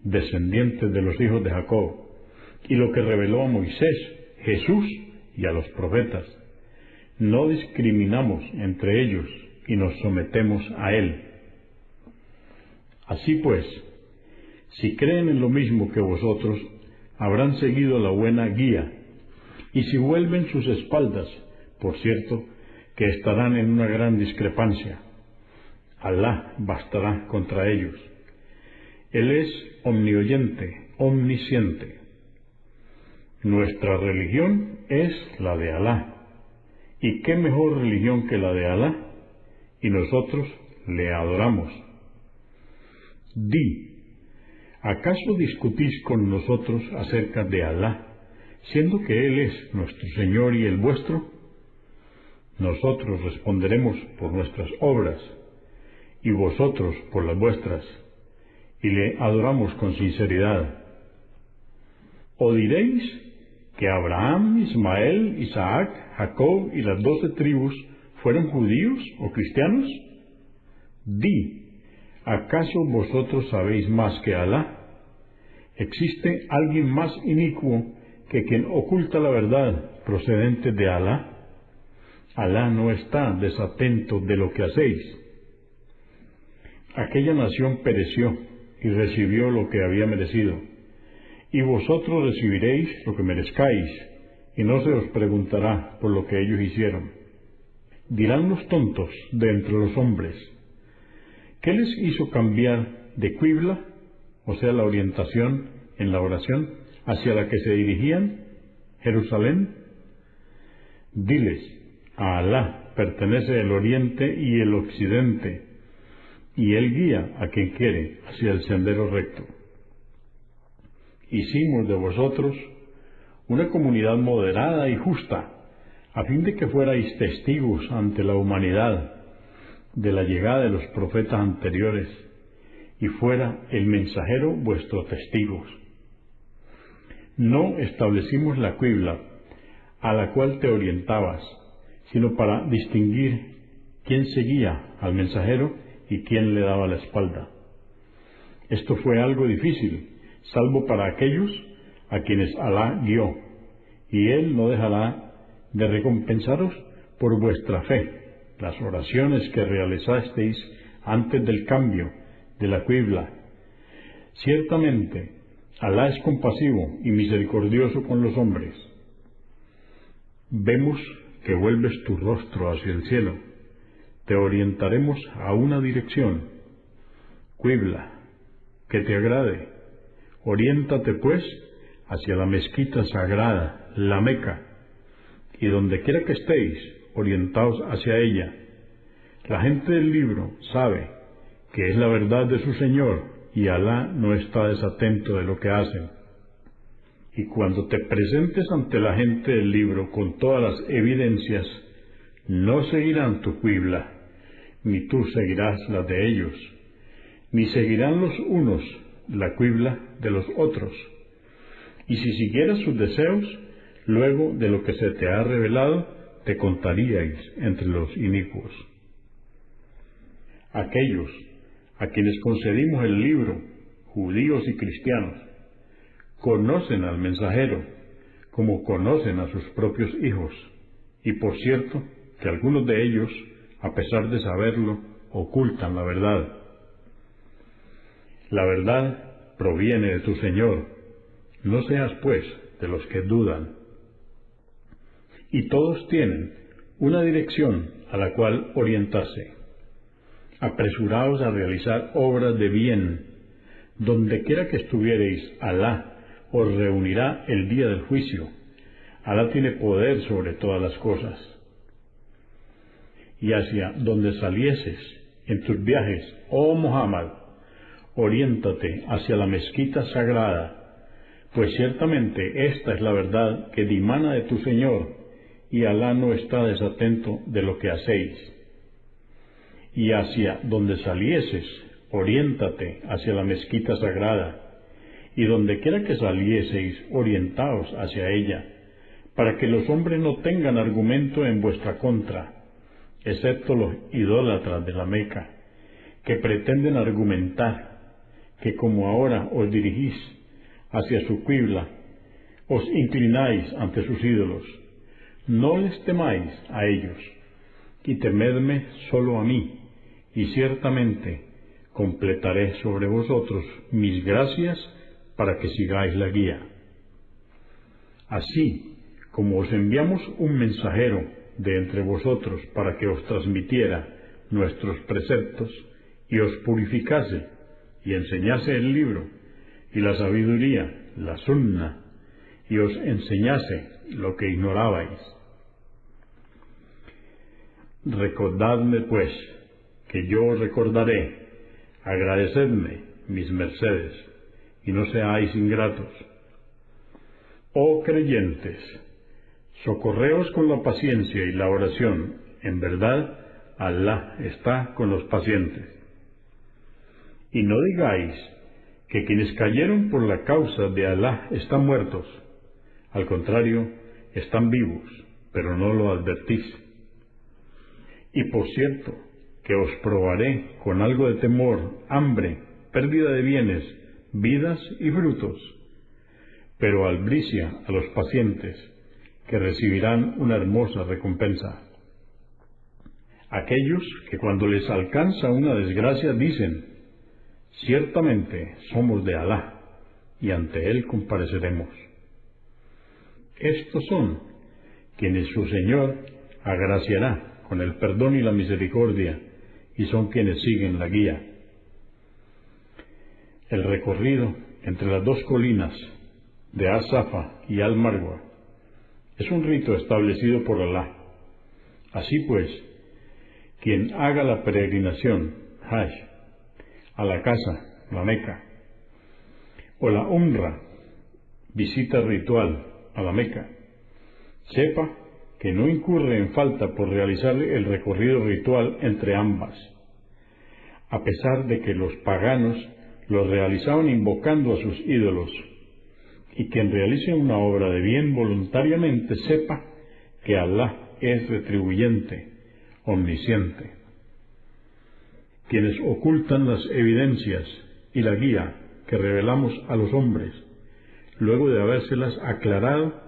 descendientes de los hijos de Jacob, y lo que reveló a Moisés, Jesús y a los profetas. No discriminamos entre ellos y nos sometemos a Él. Así pues, si creen en lo mismo que vosotros, habrán seguido la buena guía, y si vuelven sus espaldas, por cierto, que estarán en una gran discrepancia. Alá bastará contra ellos. Él es omnioyente, omnisciente. Nuestra religión es la de Alá. ¿Y qué mejor religión que la de Alá? Y nosotros le adoramos. Di, ¿acaso discutís con nosotros acerca de Alá, siendo que Él es nuestro Señor y el vuestro? Nosotros responderemos por nuestras obras, y vosotros por las vuestras, y le adoramos con sinceridad. ¿O diréis que Abraham, Ismael, Isaac, Jacob y las 12 tribus fueron judíos o cristianos? Di, ¿acaso vosotros sabéis más que Alá? ¿Existe alguien más inicuo que quien oculta la verdad procedente de Alá? Alá no está desatento de lo que hacéis. Aquella nación pereció y recibió lo que había merecido, y vosotros recibiréis lo que merezcáis, y no se os preguntará por lo que ellos hicieron. Dirán los tontos de entre los hombres, ¿qué les hizo cambiar de qibla, o sea, la orientación en la oración, hacia la que se dirigían, Jerusalén? Diles, a Alá pertenece el oriente y el occidente, y Él guía a quien quiere hacia el sendero recto. Hicimos de vosotros una comunidad moderada y justa, a fin de que fuerais testigos ante la humanidad de la llegada de los profetas anteriores, y fuera el mensajero vuestro testigo. No establecimos la qibla a la cual te orientabas, sino para distinguir quién seguía al mensajero y quién le daba la espalda. Esto fue algo difícil, salvo para aquellos a quienes Alá guió, y Él no dejará de recompensaros por vuestra fe, las oraciones que realizasteis antes del cambio de la qibla. Ciertamente, Alá es compasivo y misericordioso con los hombres. Vemos que vuelves tu rostro hacia el cielo. Te orientaremos a una dirección, qibla, que te agrade. Oriéntate, pues, hacia la mezquita sagrada, la Meca, y donde quiera que estéis, orientaos hacia ella. La gente del libro sabe que es la verdad de su Señor, y Alá no está desatento de lo que hacen. Y cuando te presentes ante la gente del libro con todas las evidencias, no seguirán tu qibla, ni tú seguirás la de ellos, ni seguirán los unos la qibla de los otros. Y si siguieras sus deseos, luego de lo que se te ha revelado, te contaríais entre los inicuos. Aquellos a quienes concedimos el libro, judíos y cristianos, conocen al mensajero como conocen a sus propios hijos, y por cierto que algunos de ellos, a pesar de saberlo, ocultan la verdad. La verdad proviene de tu Señor, no seas pues de los que dudan. Y todos tienen una dirección a la cual orientarse. Apresuraos a realizar obras de bien. Donde quiera que estuviereis, Alá os reunirá el día del juicio. Alá tiene poder sobre todas las cosas. Y hacia donde salieses en tus viajes, oh Muhammad, oriéntate hacia la mezquita sagrada, pues ciertamente esta es la verdad que dimana de tu Señor, y Alá no está desatento de lo que hacéis. Y hacia donde salieses, oriéntate hacia la mezquita sagrada, y donde quiera que salieseis, orientaos hacia ella, para que los hombres no tengan argumento en vuestra contra, excepto los idólatras de la Meca, que pretenden argumentar que como ahora os dirigís hacia su qibla, os inclináis ante sus ídolos. No les temáis a ellos, y temedme solo a mí, y ciertamente completaré sobre vosotros mis gracias para que sigáis la guía. Así como os enviamos un mensajero de entre vosotros para que os transmitiera nuestros preceptos y os purificase y enseñase el libro y la sabiduría, la sunna, y os enseñase lo que ignorabais. Recordadme, pues, que yo os recordaré, agradecedme mis mercedes, y no seáis ingratos. Oh creyentes, socorreos con la paciencia y la oración, en verdad, Alá está con los pacientes. Y no digáis que quienes cayeron por la causa de Alá están muertos, al contrario, están vivos, pero no lo advertís. Y por cierto, que os probaré con algo de temor, hambre, pérdida de bienes, vidas y frutos, pero albricia a los pacientes, que recibirán una hermosa recompensa. Aquellos que cuando les alcanza una desgracia dicen: ciertamente somos de Alá, y ante Él compareceremos. Estos son quienes su Señor agraciará con el perdón y la misericordia, y son quienes siguen la guía. El recorrido entre las dos colinas de As-Safa y Al-Marwa es un rito establecido por Alá. Así pues, quien haga la peregrinación, Hajj, a la casa, la Meca, o la Umra, visita ritual a la Meca, sepa que no incurre en falta por realizar el recorrido ritual entre ambas, a pesar de que los paganos lo realizaban invocando a sus ídolos, y quien realice una obra de bien voluntariamente sepa que Alá es retribuyente, omnisciente. Quienes ocultan las evidencias y la guía que revelamos a los hombres, luego de habérselas aclarado,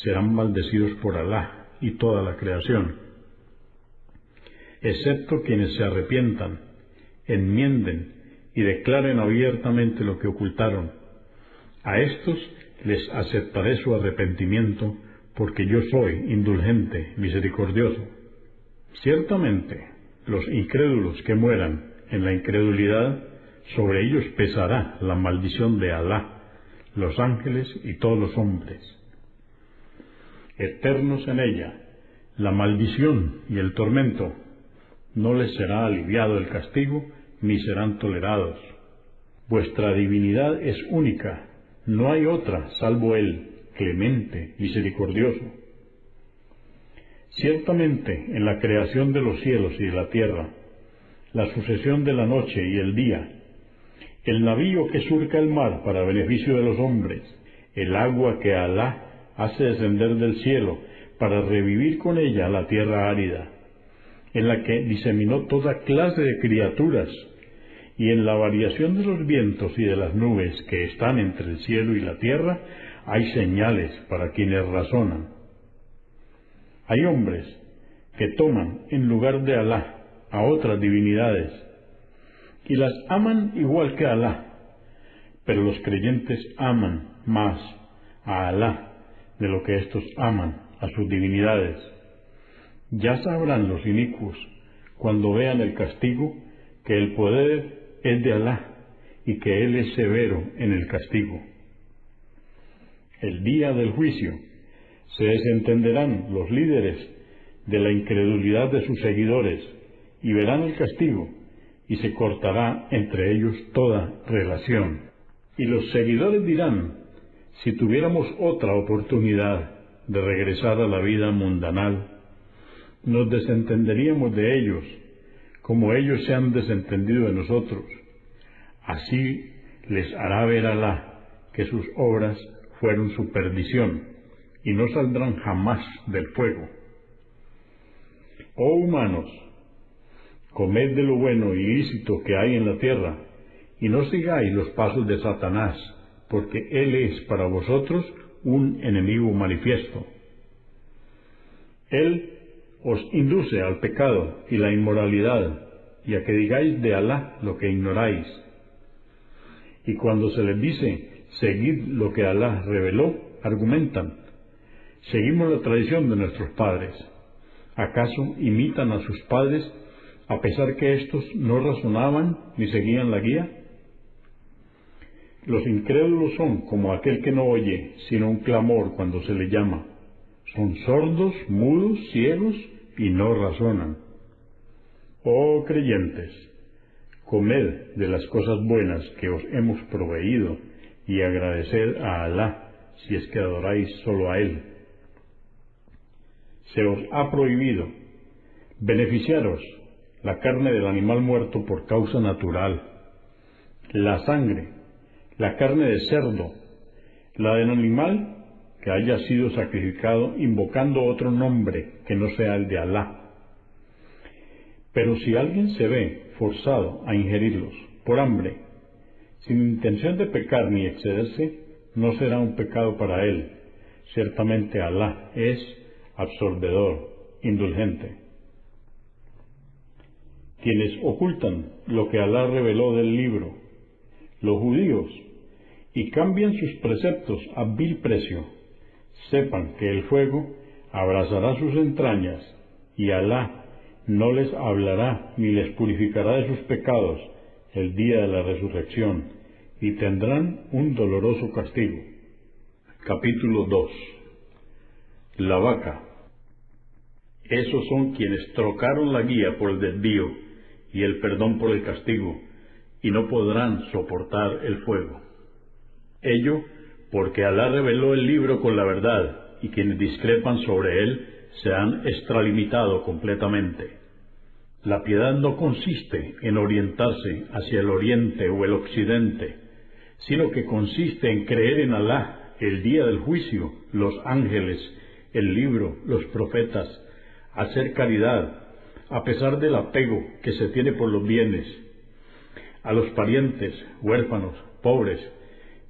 serán maldecidos por Alá y toda la creación, excepto quienes se arrepientan, enmienden y declaren abiertamente lo que ocultaron. A estos les aceptaré su arrepentimiento, porque yo soy indulgente, misericordioso. Ciertamente, los incrédulos que mueran en la incredulidad, sobre ellos pesará la maldición de Alá, los ángeles y todos los hombres. Eternos en ella, la maldición y el tormento, no les será aliviado el castigo, ni serán tolerados. Vuestra divinidad es única, no hay otra salvo Él, clemente, misericordioso. Ciertamente, en la creación de los cielos y de la tierra, la sucesión de la noche y el día, el navío que surca el mar para beneficio de los hombres, el agua que Alá hace descender del cielo para revivir con ella la tierra árida, en la que diseminó toda clase de criaturas, y en la variación de los vientos y de las nubes que están entre el cielo y la tierra, hay señales para quienes razonan. Hay hombres que toman en lugar de Alá a otras divinidades, y las aman igual que a Alá, pero los creyentes aman más a Alá de lo que éstos aman a sus divinidades. Ya sabrán los inicuos, cuando vean el castigo, que el poder es de Alá y que Él es severo en el castigo. El día del juicio se desentenderán los líderes de la incredulidad de sus seguidores y verán el castigo, y se cortará entre ellos toda relación. Y los seguidores dirán: si tuviéramos otra oportunidad, de regresar a la vida mundanal, nos desentenderíamos de ellos, como ellos se han desentendido de nosotros. Así les hará ver Alá que sus obras fueron su perdición, y no saldrán jamás del fuego. Oh humanos, comed de lo bueno y lícito que hay en la tierra, y no sigáis los pasos de Satanás, porque él es para vosotros un enemigo manifiesto. Él os induce al pecado y la inmoralidad, y a que digáis de Alá lo que ignoráis. Y cuando se les dice, seguid lo que Alá reveló, argumentan, seguimos la tradición de nuestros padres. ¿Acaso imitan a sus padres, a pesar que éstos no razonaban ni seguían la guía? Los incrédulos son como aquel que no oye, sino un clamor cuando se le llama. Son sordos, mudos, ciegos, y no razonan. Oh creyentes, comed de las cosas buenas que os hemos proveído, y agradeced a Alá, si es que adoráis solo a Él. Se os ha prohibido beneficiaros la carne del animal muerto por causa natural, la sangre, la carne de cerdo, la del animal que haya sido sacrificado invocando otro nombre que no sea el de Alá. Pero si alguien se ve forzado a ingerirlos por hambre, sin intención de pecar ni excederse, no será un pecado para él. Ciertamente Alá es absorbedor, indulgente. Quienes ocultan lo que Alá reveló del libro, los judíos, y cambian sus preceptos a vil precio, sepan que el fuego abrazará sus entrañas, y Alá no les hablará ni les purificará de sus pecados el día de la resurrección, y tendrán un doloroso castigo. Capítulo 2. La vaca. Esos son quienes trocaron la guía por el desvío y el perdón por el castigo, y no podrán soportar el fuego. Ello porque Alá reveló el libro con la verdad, y quienes discrepan sobre él se han extralimitado completamente. La piedad no consiste en orientarse hacia el oriente o el occidente, sino que consiste en creer en Alá, el día del juicio, los ángeles, el libro, los profetas, hacer caridad, a pesar del apego que se tiene por los bienes, a los parientes, huérfanos, pobres,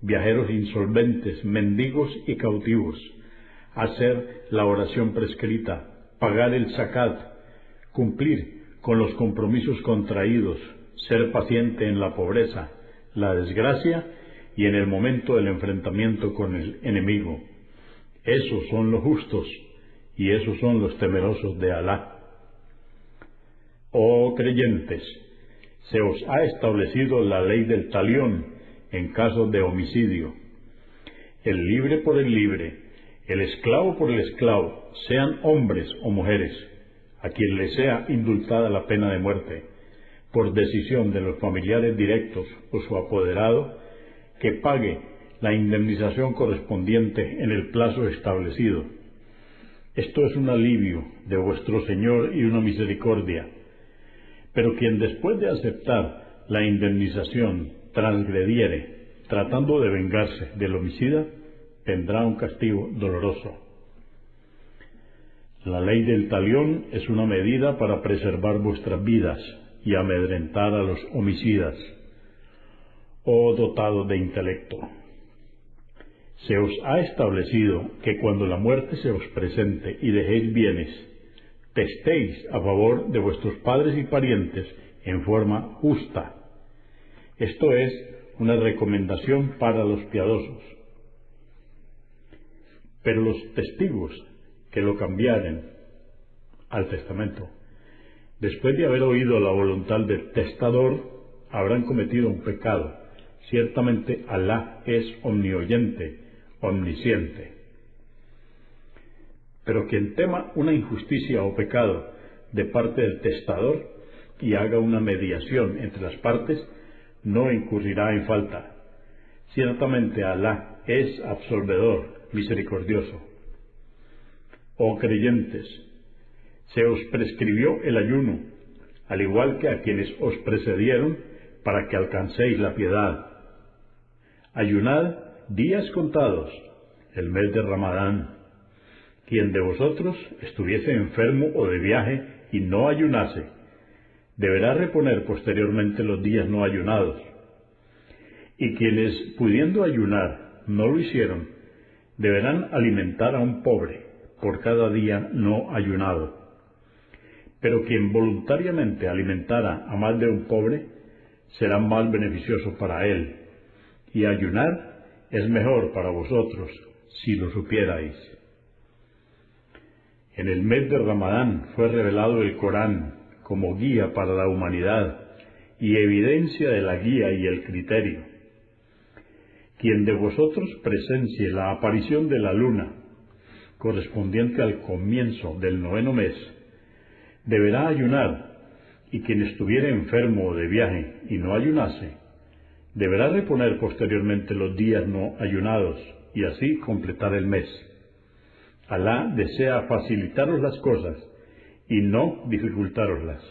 viajeros insolventes, mendigos y cautivos, hacer la oración prescrita, pagar el zakat, cumplir con los compromisos contraídos, ser paciente en la pobreza, la desgracia y en el momento del enfrentamiento con el enemigo. Esos son los justos y esos son los temerosos de Alá. Oh creyentes, se os ha establecido la ley del talión en caso de homicidio. El libre por el libre, el esclavo por el esclavo, sean hombres o mujeres, a quien le sea indultada la pena de muerte, por decisión de los familiares directos o su apoderado, que pague la indemnización correspondiente en el plazo establecido. Esto es un alivio de vuestro Señor y una misericordia. Pero quien después de aceptar la indemnización transgrediere, tratando de vengarse del homicida, tendrá un castigo doloroso. La ley del talión es una medida para preservar vuestras vidas y amedrentar a los homicidas. Oh dotados de intelecto, se os ha establecido que cuando la muerte se os presente y dejéis bienes, testéis a favor de vuestros padres y parientes en forma justa. Esto es una recomendación para los piadosos. Pero los testigos que lo cambiaren al testamento, después de haber oído la voluntad del testador, habrán cometido un pecado. Ciertamente Alá es omnioyente, omnisciente. Pero quien tema una injusticia o pecado de parte del testador y haga una mediación entre las partes, no incurrirá en falta. Ciertamente Alá es absolvedor, misericordioso. Oh creyentes, se os prescribió el ayuno, al igual que a quienes os precedieron, para que alcancéis la piedad. Ayunad días contados, el mes de Ramadán. Quien de vosotros estuviese enfermo o de viaje y no ayunase, deberá reponer posteriormente los días no ayunados. Y quienes, pudiendo ayunar, no lo hicieron, deberán alimentar a un pobre por cada día no ayunado. Pero quien voluntariamente alimentara a más de un pobre, será más beneficioso para él. Y ayunar es mejor para vosotros, si lo supierais. En el mes de Ramadán fue revelado el Corán como guía para la humanidad y evidencia de la guía y el criterio. Quien de vosotros presencie la aparición de la luna, correspondiente al comienzo del 9º mes, deberá ayunar, y quien estuviere enfermo o de viaje y no ayunase, deberá reponer posteriormente los días no ayunados, y así completar el mes. Alá desea facilitaros las cosas y no dificultároslas.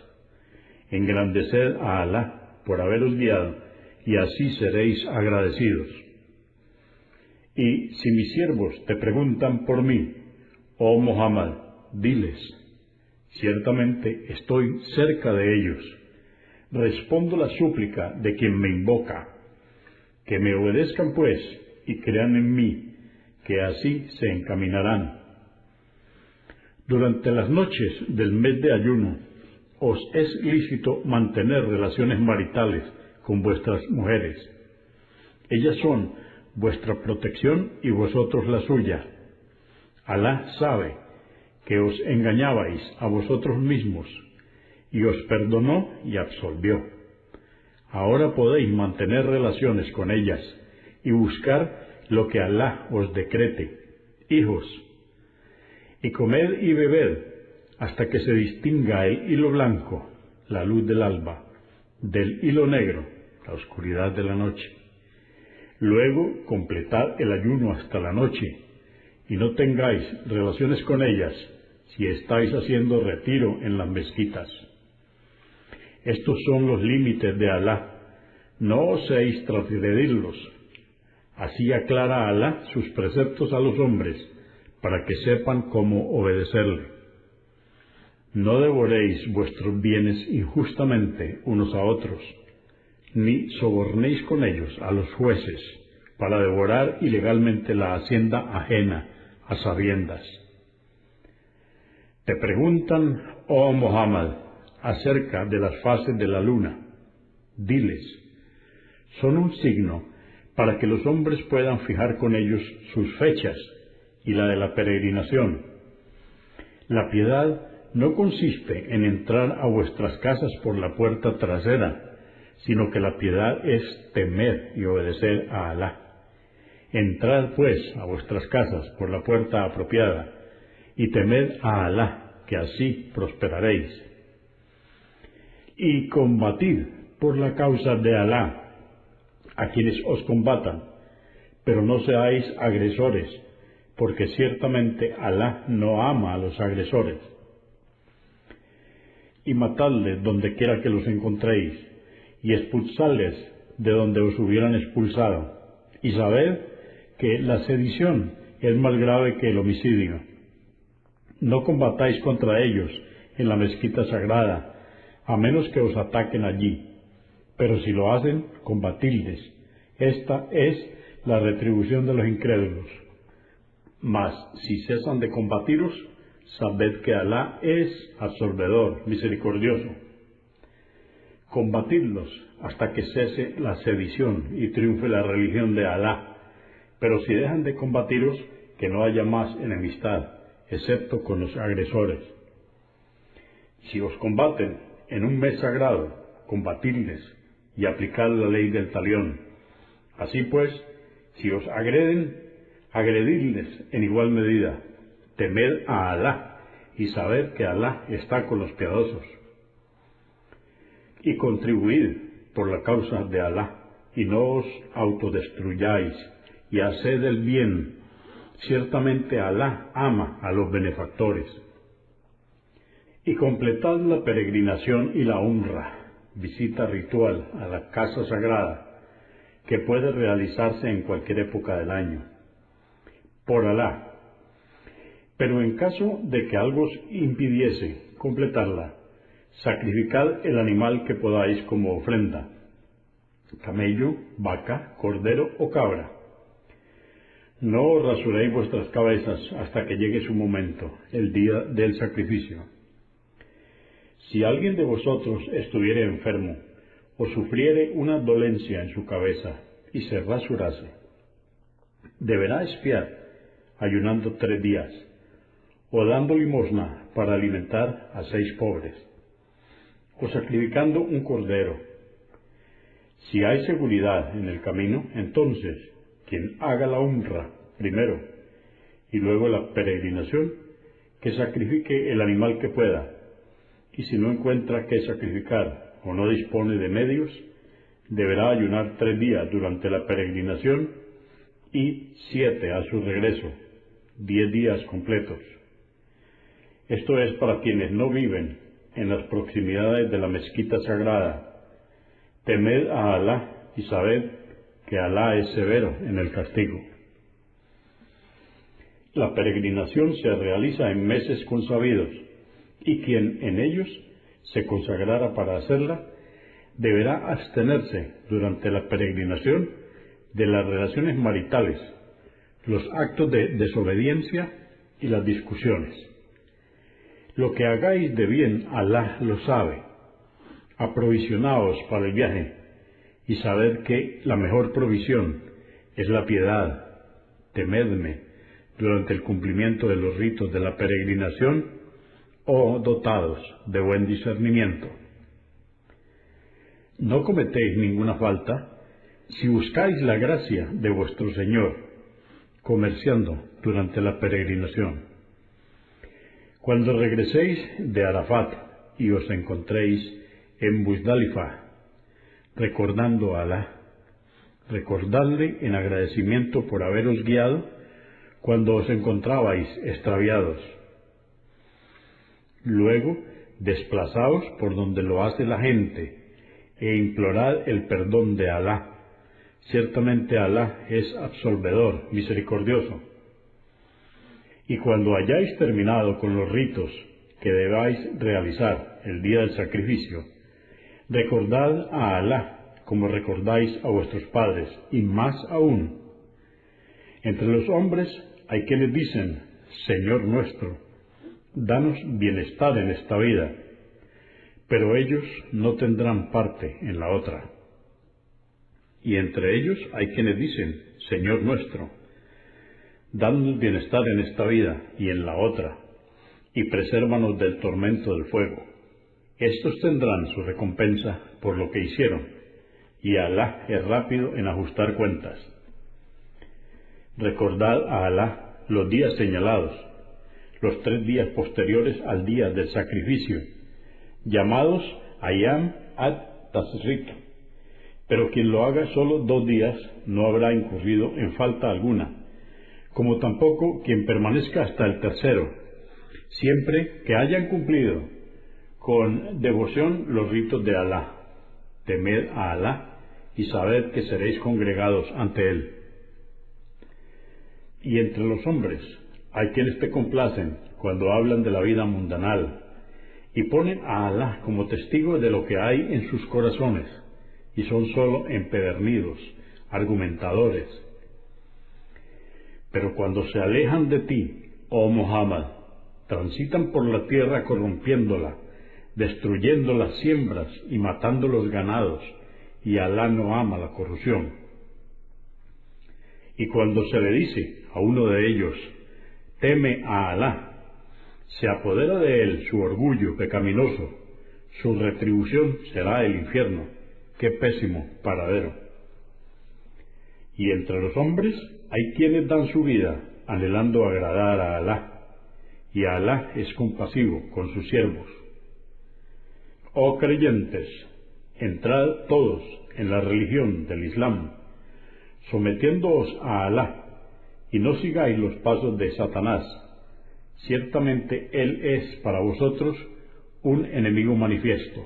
Engrandeced a Alá por haberos guiado, y así seréis agradecidos. Y si mis siervos te preguntan por mí, oh Muhammad, diles: ciertamente estoy cerca de ellos. Respondo la súplica de quien me invoca. Que me obedezcan pues y crean en mí, que así se encaminarán. Durante las noches del mes de ayuno, os es lícito mantener relaciones maritales con vuestras mujeres. Ellas son vuestra protección y vosotros la suya. Alá sabe que os engañabais a vosotros mismos, y os perdonó y absolvió. Ahora podéis mantener relaciones con ellas y buscar lo que Alá os decrete. Hijos, y comed y bebed hasta que se distinga el hilo blanco, la luz del alba, del hilo negro, la oscuridad de la noche. Luego completad el ayuno hasta la noche, y no tengáis relaciones con ellas si estáis haciendo retiro en las mezquitas. Estos son los límites de Alá, no oséis transgredirlos. Así aclara Alá sus preceptos a los hombres, para que sepan cómo obedecerle. No devoréis vuestros bienes injustamente unos a otros, ni sobornéis con ellos a los jueces, para devorar ilegalmente la hacienda ajena a sabiendas. Te preguntan, oh Muhammad, acerca de las fases de la luna. Diles: son un signo para que los hombres puedan fijar con ellos sus fechas y la de la peregrinación. La piedad no consiste en entrar a vuestras casas por la puerta trasera, sino que la piedad es temer y obedecer a Alá. Entrad pues a vuestras casas por la puerta apropiada, y temed a Alá, que así prosperaréis. Y combatid por la causa de Alá a quienes os combatan, pero no seáis agresores, porque ciertamente Alá no ama a los agresores. Y matadles donde quiera que los encontréis, y expulsadles de donde os hubieran expulsado, y sabed que la sedición es más grave que el homicidio. No combatáis contra ellos en la mezquita sagrada, a menos que os ataquen allí, pero si lo hacen, combatidles. Esta es la retribución de los incrédulos. Mas si cesan de combatiros, sabed que Alá es absorbedor, misericordioso. Combatidlos hasta que cese la sedición y triunfe la religión de Alá, pero si dejan de combatiros, que no haya más enemistad, excepto con los agresores. Si os combaten en un mes sagrado, combatidles y aplicad la ley del talión. Así pues, si os agreden, agredidles en igual medida. Temed a Alá y sabed que Alá está con los piadosos. Y contribuid por la causa de Alá, y no os autodestruyáis, y haced el bien, Ciertamente Alá ama a los benefactores. Y completad la peregrinación y la umra, visita ritual a la casa sagrada, que puede realizarse en cualquier época del año. Por Alá. Pero en caso de que algo os impidiese completarla, sacrificad el animal que podáis como ofrenda, camello, vaca, cordero o cabra. No rasuréis vuestras cabezas hasta que llegue su momento, el día del sacrificio. Si alguien de vosotros estuviere enfermo, o sufriere una dolencia en su cabeza, y se rasurase, deberá expiar, ayunando 3 días, o dando limosna para alimentar a 6 pobres, o sacrificando un cordero. Si hay seguridad en el camino, entonces, quien haga la umra primero, y luego la peregrinación, que sacrifique el animal que pueda, y si no encuentra qué sacrificar o no dispone de medios, deberá ayunar 3 días durante la peregrinación y 7 a su regreso, 10 días completos. Esto es para quienes no viven en las proximidades de la mezquita sagrada. Temed a Alá y sabed que Alá es severo en el castigo. La peregrinación se realiza en meses consabidos, y quien en ellos se consagrara para hacerla, deberá abstenerse durante la peregrinación de las relaciones maritales, los actos de desobediencia y las discusiones. Lo que hagáis de bien, Alá lo sabe. Aprovisionaos para el viaje, y sabed que la mejor provisión es la piedad. Temedme durante el cumplimiento de los ritos de la peregrinación, o dotados de buen discernimiento. No cometéis ninguna falta si buscáis la gracia de vuestro Señor, comerciando durante la peregrinación. Cuando regreséis de Arafat y os encontréis en Muzdalifa, recordando a Alá, recordadle en agradecimiento por haberos guiado cuando os encontrabais extraviados. Luego, desplazaos por donde lo hace la gente e implorad el perdón de Alá. Ciertamente Alá es absolvedor, misericordioso. Y cuando hayáis terminado con los ritos que debáis realizar el día del sacrificio, recordad a Alá como recordáis a vuestros padres, y más aún. Entre los hombres hay quienes dicen: Señor nuestro, danos bienestar en esta vida, pero ellos no tendrán parte en la otra. Y entre ellos hay quienes dicen: Señor nuestro, danos bienestar en esta vida y en la otra, y presérvanos del tormento del fuego. Estos tendrán su recompensa por lo que hicieron, y Alá es rápido en ajustar cuentas. Recordad a Alá los días señalados, los 3 días posteriores al día del sacrificio, llamados Ayam at-Tashrik, pero quien lo haga solo 2 días no habrá incurrido en falta alguna, como tampoco quien permanezca hasta el tercero, siempre que hayan cumplido con devoción los ritos de Alá. Temed a Alá y sabed que seréis congregados ante Él. Y entre los hombres hay quienes te complacen cuando hablan de la vida mundanal y ponen a Alá como testigo de lo que hay en sus corazones, y son sólo empedernidos, argumentadores. Pero cuando se alejan de ti, oh Muhammad, transitan por la tierra corrompiéndola, destruyendo las siembras y matando los ganados, y Alá no ama la corrupción. Y cuando se le dice a uno de ellos: teme a Alá, se apodera de él su orgullo pecaminoso, su retribución será el infierno. ¡Qué pésimo paradero! Y entre los hombres hay quienes dan su vida anhelando agradar a Alá, y Alá es compasivo con sus siervos. Oh creyentes, entrad todos en la religión del Islam, sometiéndoos a Alá, y no sigáis los pasos de Satanás. Ciertamente él es para vosotros un enemigo manifiesto.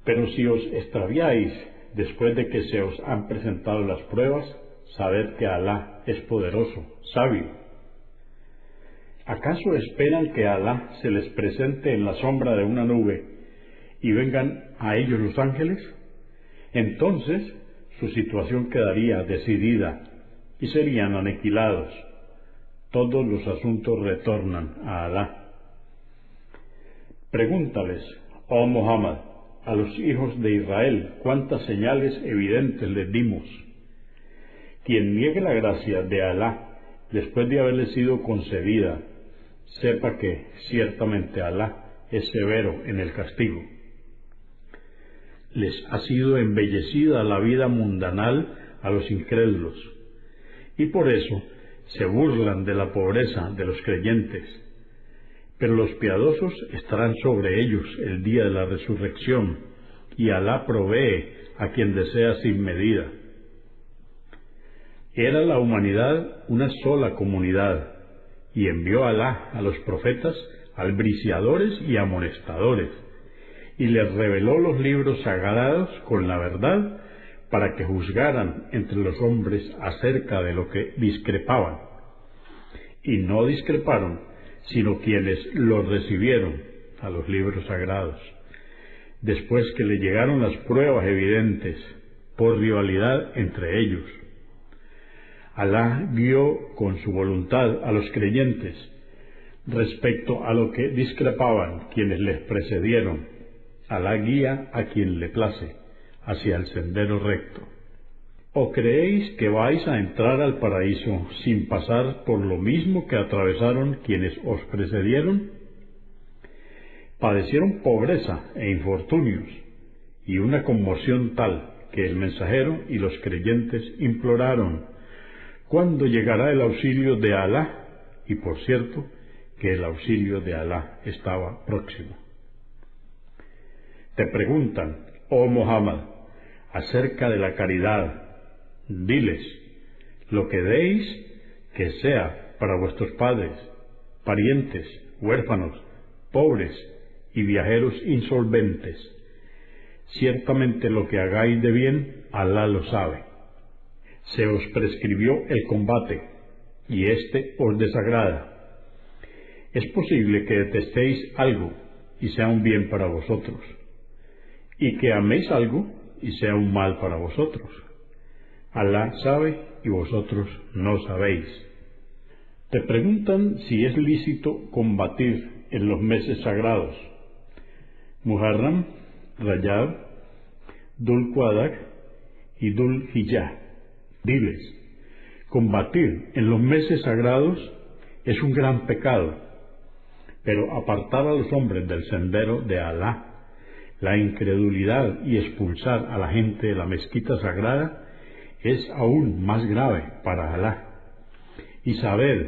Pero si os extraviáis después de que se os han presentado las pruebas, sabed que Alá es poderoso, sabio. ¿Acaso esperan que Alá se les presente en la sombra de una nube y vengan a ellos los ángeles? Entonces su situación quedaría decidida y serían aniquilados. Todos los asuntos retornan a Alá. Pregúntales, oh Muhammad, a los hijos de Israel cuántas señales evidentes les dimos. Quien niegue la gracia de Alá después de haberle sido concedida, sepa que ciertamente Alá es severo en el castigo. Les ha sido embellecida la vida mundanal a los incrédulos, y por eso se burlan de la pobreza de los creyentes. Pero los piadosos estarán sobre ellos el día de la resurrección, y Alá provee a quien desea sin medida. Era la humanidad una sola comunidad, y envió Alá a los profetas albriciadores y amonestadores, y les reveló los libros sagrados con la verdad, para que juzgaran entre los hombres acerca de lo que discrepaban. Y no discreparon, sino quienes los recibieron a los libros sagrados, después que le llegaron las pruebas evidentes por rivalidad entre ellos. Alá guió con su voluntad a los creyentes respecto a lo que discrepaban quienes les precedieron. Alá guía a quien le place hacia el sendero recto. ¿O creéis que vais a entrar al paraíso sin pasar por lo mismo que atravesaron quienes os precedieron? Padecieron pobreza e infortunios, y una conmoción tal que el mensajero y los creyentes imploraron: ¿cuándo llegará el auxilio de Alá? Y por cierto, que el auxilio de Alá estaba próximo. Te preguntan, oh Muhammad, acerca de la caridad. Diles, lo que deis, que sea para vuestros padres, parientes, huérfanos, pobres y viajeros insolventes. Ciertamente lo que hagáis de bien, Alá lo sabe. Se os prescribió el combate, y éste os desagrada. Es posible que detestéis algo, y sea un bien para vosotros, y que améis algo, y sea un mal para vosotros. Alá sabe, y vosotros no sabéis. Te preguntan si es lícito combatir en los meses sagrados: Muharram, Rajab, Dhul Qadah y Dhul Hijjah. Diles, combatir en los meses sagrados es un gran pecado, pero apartar a los hombres del sendero de Alá, la incredulidad y expulsar a la gente de la mezquita sagrada es aún más grave para Alá. Y sabed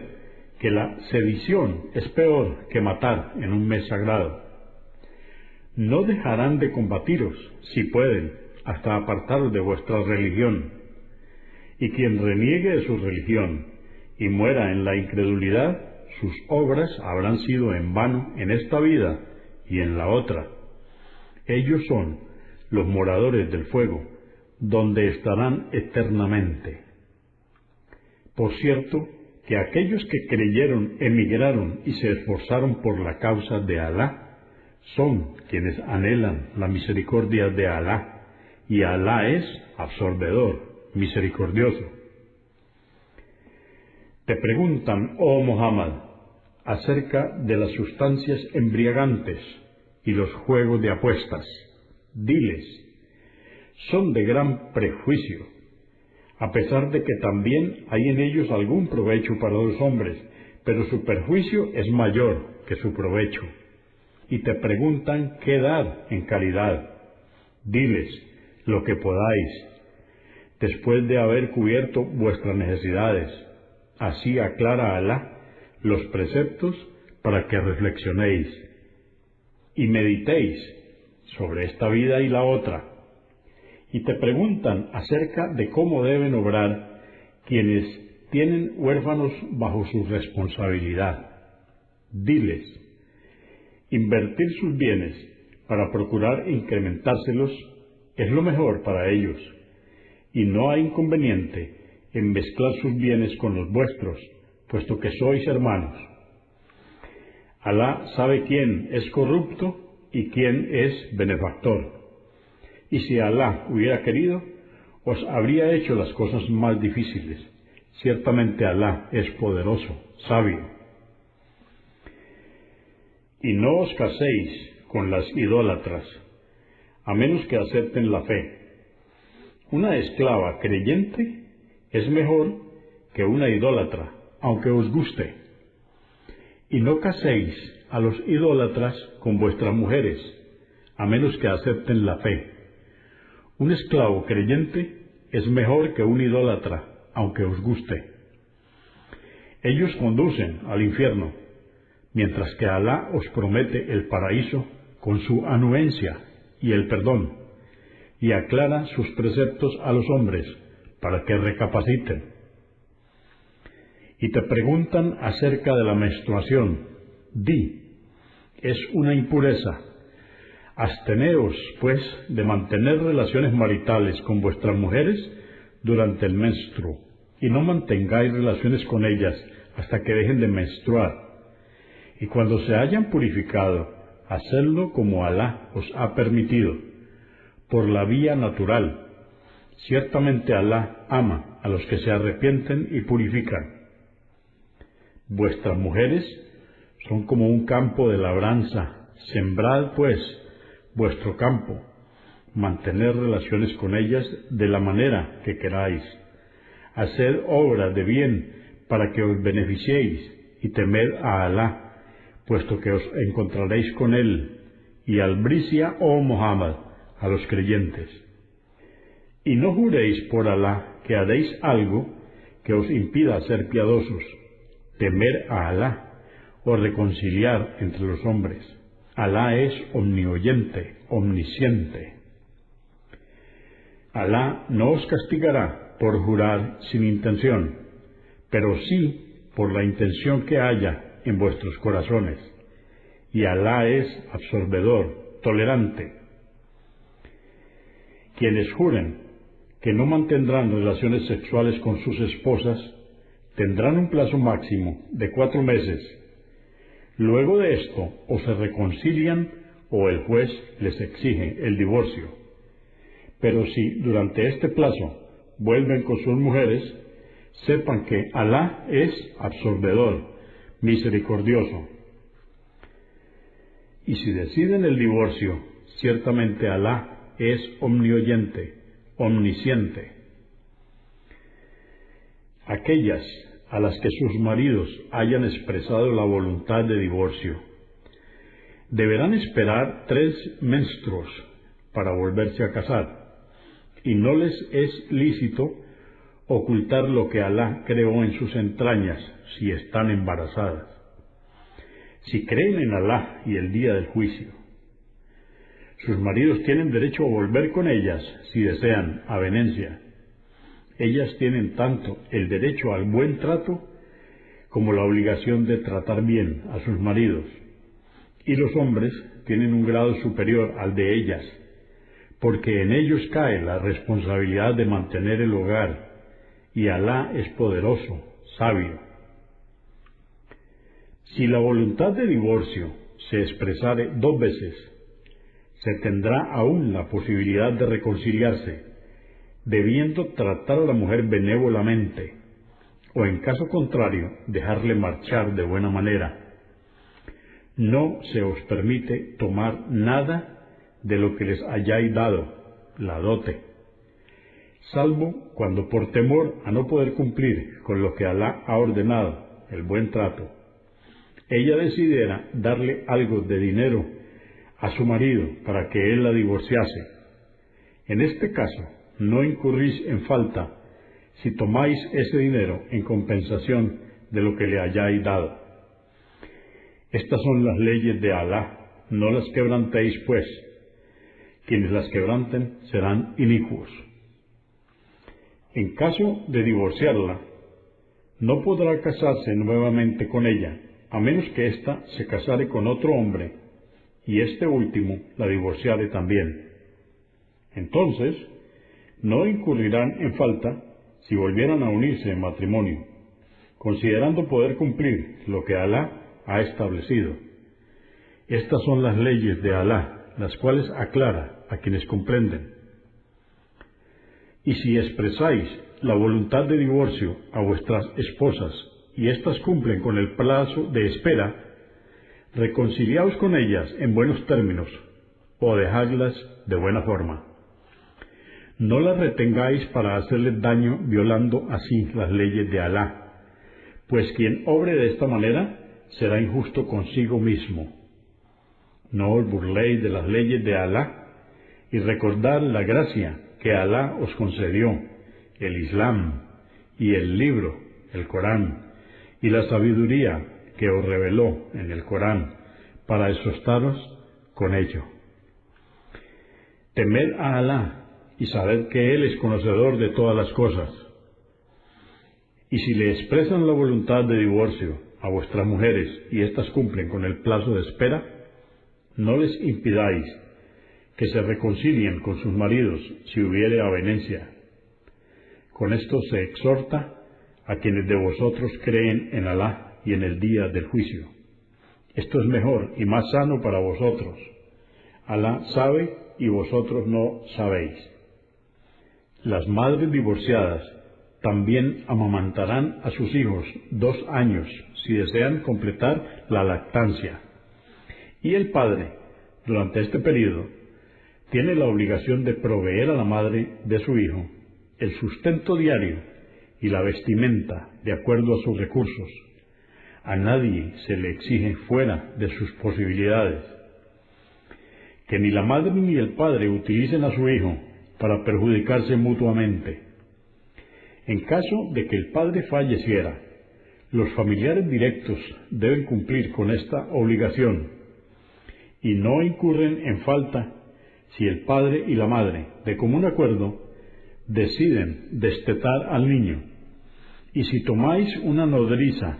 que la sedición es peor que matar en un mes sagrado. No dejarán de combatiros, si pueden, hasta apartaros de vuestra religión. Y quien reniegue de su religión y muera en la incredulidad, sus obras habrán sido en vano en esta vida y en la otra. Ellos son los moradores del fuego, donde estarán eternamente. Por cierto, que aquellos que creyeron, emigraron y se esforzaron por la causa de Alá, son quienes anhelan la misericordia de Alá, y Alá es absorbedor, misericordioso. Te preguntan, oh Muhammad, acerca de las sustancias embriagantes y los juegos de apuestas. Diles, son de gran prejuicio, a pesar de que también hay en ellos algún provecho para los hombres, pero su perjuicio es mayor que su provecho. Y te preguntan qué dar en caridad. Diles, lo que podáis, después de haber cubierto vuestras necesidades. Así aclara Alá los preceptos para que reflexionéis y meditéis sobre esta vida y la otra. Y te preguntan acerca de cómo deben obrar quienes tienen huérfanos bajo su responsabilidad. Diles, invertir sus bienes para procurar incrementárselos es lo mejor para ellos, y no hay inconveniente en mezclar sus bienes con los vuestros, puesto que sois hermanos. Alá sabe quién es corrupto y quién es benefactor. Y si Alá hubiera querido, os habría hecho las cosas más difíciles. Ciertamente Alá es poderoso, sabio. Y no os caséis con las idólatras, a menos que acepten la fe. Una esclava creyente es mejor que una idólatra, aunque os guste. Y no caséis a los idólatras con vuestras mujeres, a menos que acepten la fe. Un esclavo creyente es mejor que un idólatra, aunque os guste. Ellos conducen al infierno, mientras que Alá os promete el paraíso con su anuencia y el perdón, y aclara sus preceptos a los hombres para que recapaciten. Y te preguntan acerca de la menstruación. Di, es una impureza. Absteneos, pues, de mantener relaciones maritales con vuestras mujeres durante el menstruo, y no mantengáis relaciones con ellas hasta que dejen de menstruar. Y cuando se hayan purificado, hacedlo como Alá os ha permitido, por la vía natural. Ciertamente Alá ama a los que se arrepienten y purifican. Vuestras mujeres son como un campo de labranza. Sembrad, pues, vuestro campo, mantener relaciones con ellas de la manera que queráis. Haced obras de bien para que os beneficiéis y temed a Alá, puesto que os encontraréis con Él, y al Brisia, oh Muhammad, a los creyentes. Y no juréis por Alá que haréis algo que os impida ser piadosos, temer a Alá o reconciliar entre los hombres. Alá es omnioyente, omnisciente. Alá no os castigará por jurar sin intención, pero sí por la intención que haya en vuestros corazones, y Alá es absorbedor, tolerante. Quienes juren que no mantendrán relaciones sexuales con sus esposas, tendrán un plazo máximo de 4 meses. Luego de esto, o se reconcilian o el juez les exige el divorcio. Pero si durante este plazo vuelven con sus mujeres, sepan que Alá es absorbedor, misericordioso. Y si deciden el divorcio, ciertamente Alá es omnioyente, omnisciente. Aquellas a las que sus maridos hayan expresado la voluntad de divorcio deberán esperar 3 menstruos para volverse a casar, y no les es lícito ocultar lo que Alá creó en sus entrañas si están embarazadas, si creen en Alá y el día del juicio. Sus maridos tienen derecho a volver con ellas si desean avenencia. Ellas tienen tanto el derecho al buen trato como la obligación de tratar bien a sus maridos, y los hombres tienen un grado superior al de ellas, porque en ellos cae la responsabilidad de mantener el hogar, y Alá es poderoso, sabio. Si la voluntad de divorcio se expresare 2 veces, se tendrá aún la posibilidad de reconciliarse, debiendo tratar a la mujer benévolamente, o en caso contrario, dejarle marchar de buena manera. No se os permite tomar nada de lo que les hayáis dado, la dote, salvo cuando por temor a no poder cumplir con lo que Alá ha ordenado, el buen trato, ella decidiera darle algo de dinero a su marido para que él la divorciase. En este caso, no incurrís en falta si tomáis ese dinero en compensación de lo que le hayáis dado. Estas son las leyes de Alá, no las quebrantéis pues. Quienes las quebranten serán inicuos. En caso de divorciarla, no podrá casarse nuevamente con ella, a menos que ésta se casare con otro hombre, y este último la divorciare también. Entonces, no incurrirán en falta si volvieran a unirse en matrimonio, considerando poder cumplir lo que Alá ha establecido. Estas son las leyes de Alá, las cuales aclara a quienes comprenden. Y si expresáis la voluntad de divorcio a vuestras esposas, y éstas cumplen con el plazo de espera, reconciliaos con ellas en buenos términos, o dejadlas de buena forma. No las retengáis para hacerles daño violando así las leyes de Alá, pues quien obre de esta manera será injusto consigo mismo. No os burléis de las leyes de Alá y recordad la gracia que Alá os concedió, el Islam y el libro, el Corán, y la sabiduría que os reveló en el Corán para exhortaros con ello. Temed a Alá y sabed que Él es conocedor de todas las cosas. Y si le expresan la voluntad de divorcio a vuestras mujeres y éstas cumplen con el plazo de espera, no les impidáis que se reconcilien con sus maridos si hubiere avenencia. Con esto se exhorta a quienes de vosotros creen en Alá y en el día del juicio. Esto es mejor y más sano para vosotros. Alá sabe y vosotros no sabéis. Las madres divorciadas también amamantarán a sus hijos 2 años si desean completar la lactancia. Y el padre, durante este periodo, tiene la obligación de proveer a la madre de su hijo el sustento diario y la vestimenta de acuerdo a sus recursos. A nadie se le exige fuera de sus posibilidades. Que ni la madre ni el padre utilicen a su hijo para perjudicarse mutuamente. En caso de que el padre falleciera, los familiares directos deben cumplir con esta obligación y no incurren en falta si el padre y la madre, de común acuerdo, deciden destetar al niño, y si tomáis una nodriza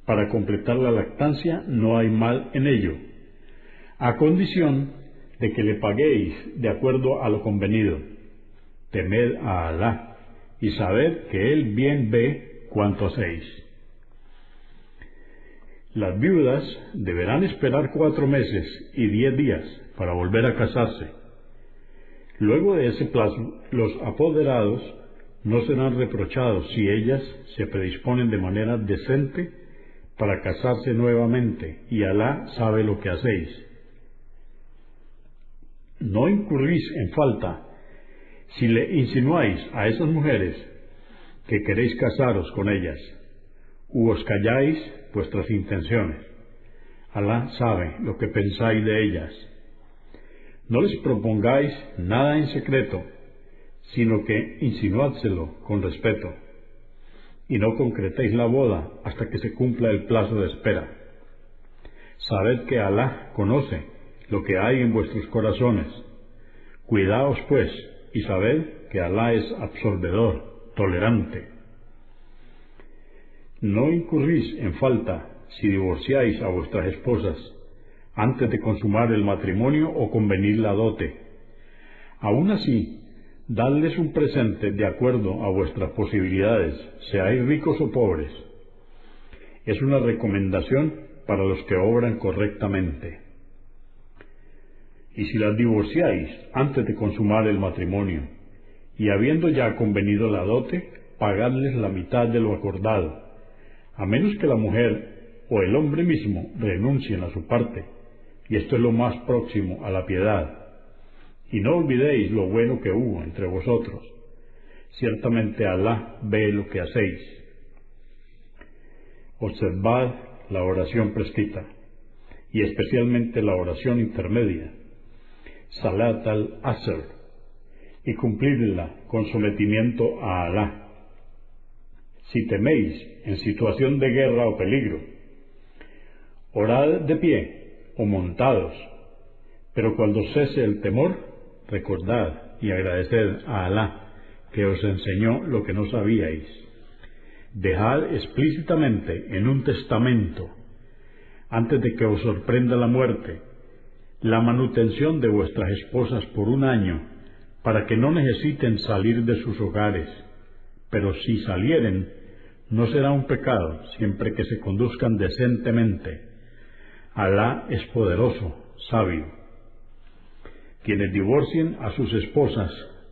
para completar la lactancia, no hay mal en ello, a condición de que le paguéis de acuerdo a lo convenido. Temed a Alá y sabed que Él bien ve cuanto hacéis. Las viudas deberán esperar 4 meses y 10 días para volver a casarse. Luego de ese plazo, los apoderados no serán reprochados si ellas se predisponen de manera decente para casarse nuevamente, y Alá sabe lo que hacéis. No incurrís en falta si le insinuáis a esas mujeres que queréis casaros con ellas, u os calláis vuestras intenciones. Alá sabe lo que pensáis de ellas. No les propongáis nada en secreto, sino que insinuádselo con respeto, y no concretéis la boda hasta que se cumpla el plazo de espera. Sabed que Alá conoce lo que hay en vuestros corazones. Cuidaos pues, y sabed que Alá es absolvedor, tolerante. No incurrís en falta si divorciáis a vuestras esposas antes de consumar el matrimonio o convenir la dote. Aún así, dadles un presente de acuerdo a vuestras posibilidades, seáis ricos o pobres. Es una recomendación para los que obran correctamente. Y si las divorciáis antes de consumar el matrimonio, y habiendo ya convenido la dote, pagadles la mitad de lo acordado, a menos que la mujer o el hombre mismo renuncien a su parte, y esto es lo más próximo a la piedad. Y no olvidéis lo bueno que hubo entre vosotros. Ciertamente Alá ve lo que hacéis. Observad la oración prescrita, y especialmente la oración intermedia, Salat al-Asr, y cumplidla con sometimiento a Alá. Si teméis en situación de guerra o peligro, orad de pie o montados, pero cuando cese el temor, recordad y agradeced a Alá, que os enseñó lo que no sabíais. Dejad explícitamente en un testamento, antes de que os sorprenda la muerte, la manutención de vuestras esposas por 1 año, para que no necesiten salir de sus hogares, pero si salieren, no será un pecado, siempre que se conduzcan decentemente. Alá es poderoso, sabio. Quienes divorcien a sus esposas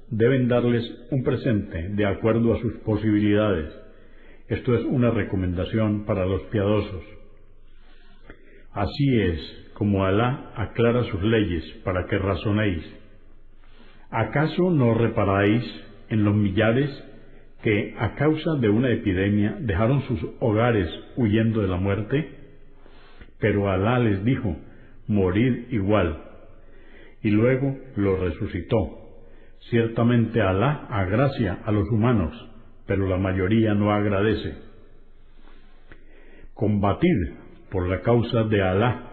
deben darles un presente de acuerdo a sus posibilidades. Esto es una recomendación para los piadosos. Así es como Alá aclara sus leyes para que razonéis. ¿Acaso no reparáis en los millares que a causa de una epidemia dejaron sus hogares huyendo de la muerte? Pero Alá les dijo, morid igual, y luego los resucitó. Ciertamente Alá agracia a los humanos, pero la mayoría no agradece. Combatid por la causa de Alá,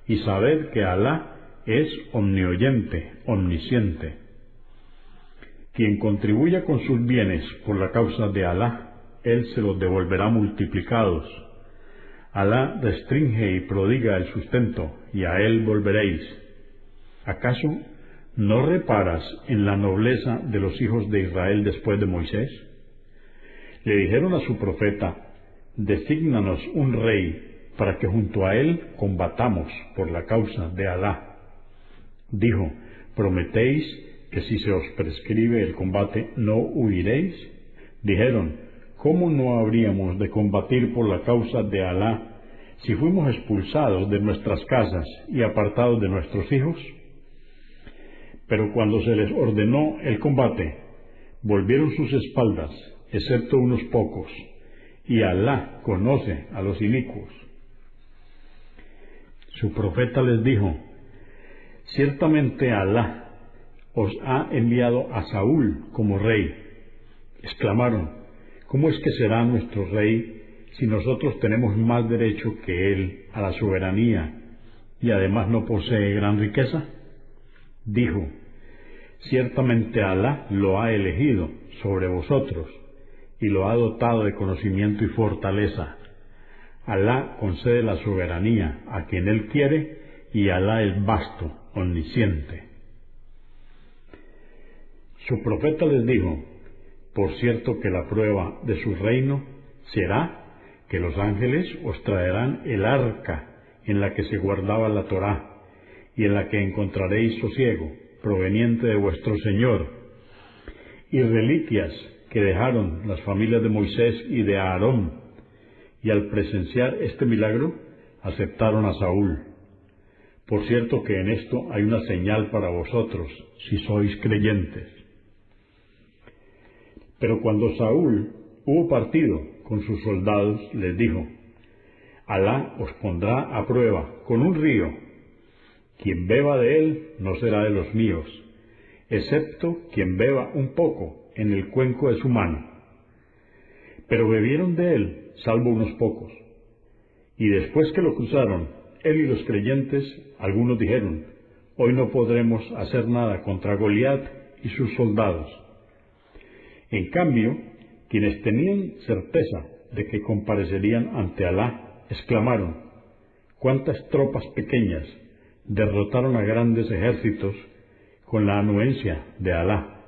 y sabed que Alá es omnioyente, omnisciente. Quien contribuya con sus bienes por la causa de Alá, Él se los devolverá multiplicados. Alá restringe y prodiga el sustento, y a Él volveréis. ¿Acaso no reparas en la nobleza de los hijos de Israel después de Moisés? Le dijeron a su profeta, desígnanos un rey, para que junto a él combatamos por la causa de Alá. Dijo, ¿prometéis que si se os prescribe el combate no huiréis? Dijeron, ¿cómo no habríamos de combatir por la causa de Alá si fuimos expulsados de nuestras casas y apartados de nuestros hijos? Pero cuando se les ordenó el combate, volvieron sus espaldas, excepto unos pocos, y Alá conoce a los inicuos. Su profeta les dijo, ciertamente Alá os ha enviado a Saúl como rey. Exclamaron, ¿cómo es que será nuestro rey si nosotros tenemos más derecho que él a la soberanía y además no posee gran riqueza? Dijo, ciertamente Alá lo ha elegido sobre vosotros y lo ha dotado de conocimiento y fortaleza. Alá concede la soberanía a quien Él quiere y Alá es vasto, omnisciente. Su profeta les dijo, por cierto que la prueba de su reino será que los ángeles os traerán el arca en la que se guardaba la Torá y en la que encontraréis sosiego proveniente de vuestro Señor, y reliquias que dejaron las familias de Moisés y de Aarón. Y al presenciar este milagro, aceptaron a Saúl. Por cierto que en esto hay una señal para vosotros, si sois creyentes. Pero cuando Saúl hubo partido con sus soldados, les dijo, Alá os pondrá a prueba con un río. Quien beba de él no será de los míos, excepto quien beba un poco en el cuenco de su mano. Pero bebieron de él, salvo unos pocos. Y después que lo cruzaron, él y los creyentes, algunos dijeron, hoy no podremos hacer nada contra Goliat y sus soldados. En cambio, quienes tenían certeza de que comparecerían ante Alá, exclamaron, ¿cuántas tropas pequeñas derrotaron a grandes ejércitos con la anuencia de Alá?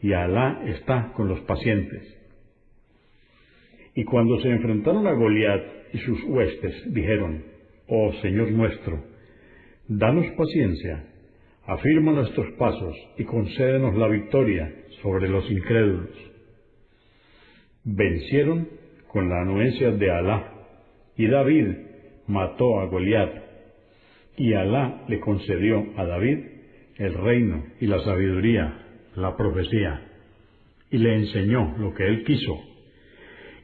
Y Alá está con los pacientes. Y cuando se enfrentaron a Goliat y sus huestes, dijeron, oh Señor nuestro, danos paciencia, afirma nuestros pasos y concédenos la victoria sobre los incrédulos. Vencieron con la anuencia de Alá, y David mató a Goliat, y Alá le concedió a David el reino y la sabiduría, la profecía, y le enseñó lo que él quiso.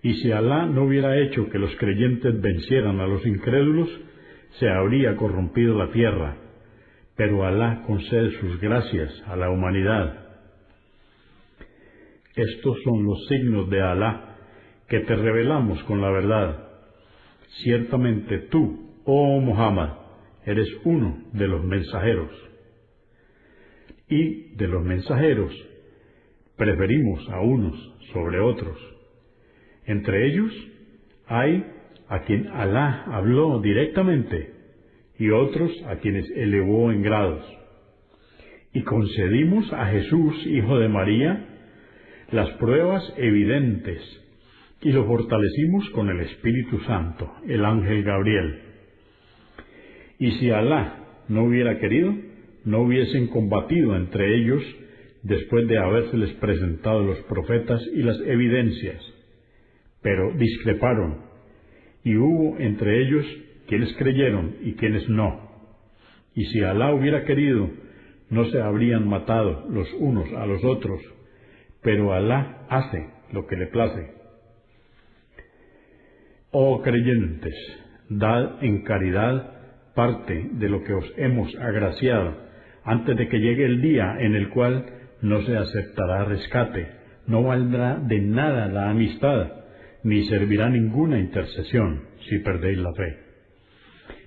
Y si Alá no hubiera hecho que los creyentes vencieran a los incrédulos, se habría corrompido la tierra, pero Alá concede sus gracias a la humanidad. Estos son los signos de Alá que te revelamos con la verdad. Ciertamente tú, oh Muhammad, eres uno de los mensajeros. Y de los mensajeros, preferimos a unos sobre otros. Entre ellos hay a quien Alá habló directamente y otros a quienes elevó en grados. Y concedimos a Jesús, hijo de María, las pruebas evidentes y lo fortalecimos con el Espíritu Santo, el ángel Gabriel. Y si Alá no hubiera querido, no hubiesen combatido entre ellos después de habérseles presentado los profetas y las evidencias. Pero discreparon, y hubo entre ellos quienes creyeron y quienes no. Y si Alá hubiera querido, no se habrían matado los unos a los otros, pero Alá hace lo que le place. Oh creyentes, dad en caridad parte de lo que os hemos agraciado, antes de que llegue el día en el cual no se aceptará rescate, no valdrá de nada la amistad, ni servirá ninguna intercesión si perdéis la fe.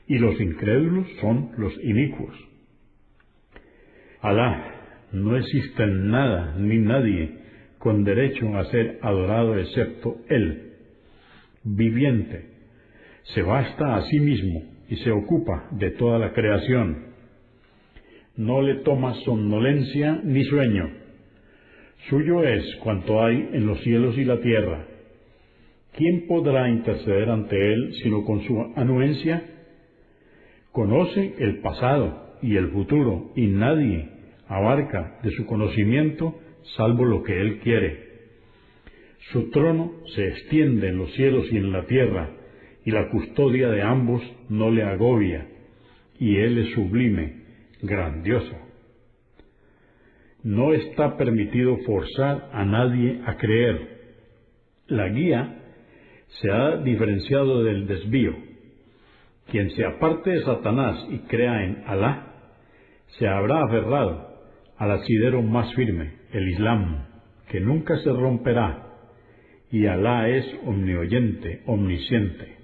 Y los incrédulos son los inicuos. Alá, no existe nada ni nadie con derecho a ser adorado excepto Él, viviente, se basta a sí mismo y se ocupa de toda la creación. No le toma somnolencia ni sueño. Suyo es cuanto hay en los cielos y la tierra. ¿Quién podrá interceder ante Él sino con su anuencia? Conoce el pasado y el futuro, y nadie abarca de su conocimiento salvo lo que Él quiere. Su trono se extiende en los cielos y en la tierra, y la custodia de ambos no le agobia, y Él es sublime, grandioso. No está permitido forzar a nadie a creer. La guía se ha diferenciado del desvío. Quien se aparte de Satanás y crea en Alá, se habrá aferrado al asidero más firme, el Islam, que nunca se romperá, y Alá es omnioyente, omnisciente.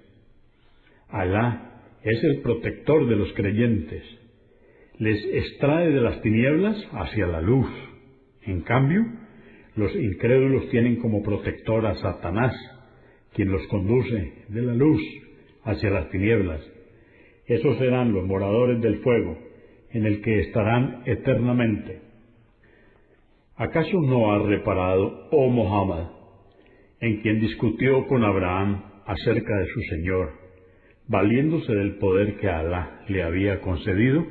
Alá es el protector de los creyentes, les extrae de las tinieblas hacia la luz. En cambio, los incrédulos tienen como protector a Satanás, quien los conduce de la luz hacia las tinieblas. Esos serán los moradores del fuego, en el que estarán eternamente. ¿Acaso no has reparado, oh Muhammad, en quien discutió con Abraham acerca de su Señor, valiéndose del poder que Alá le había concedido?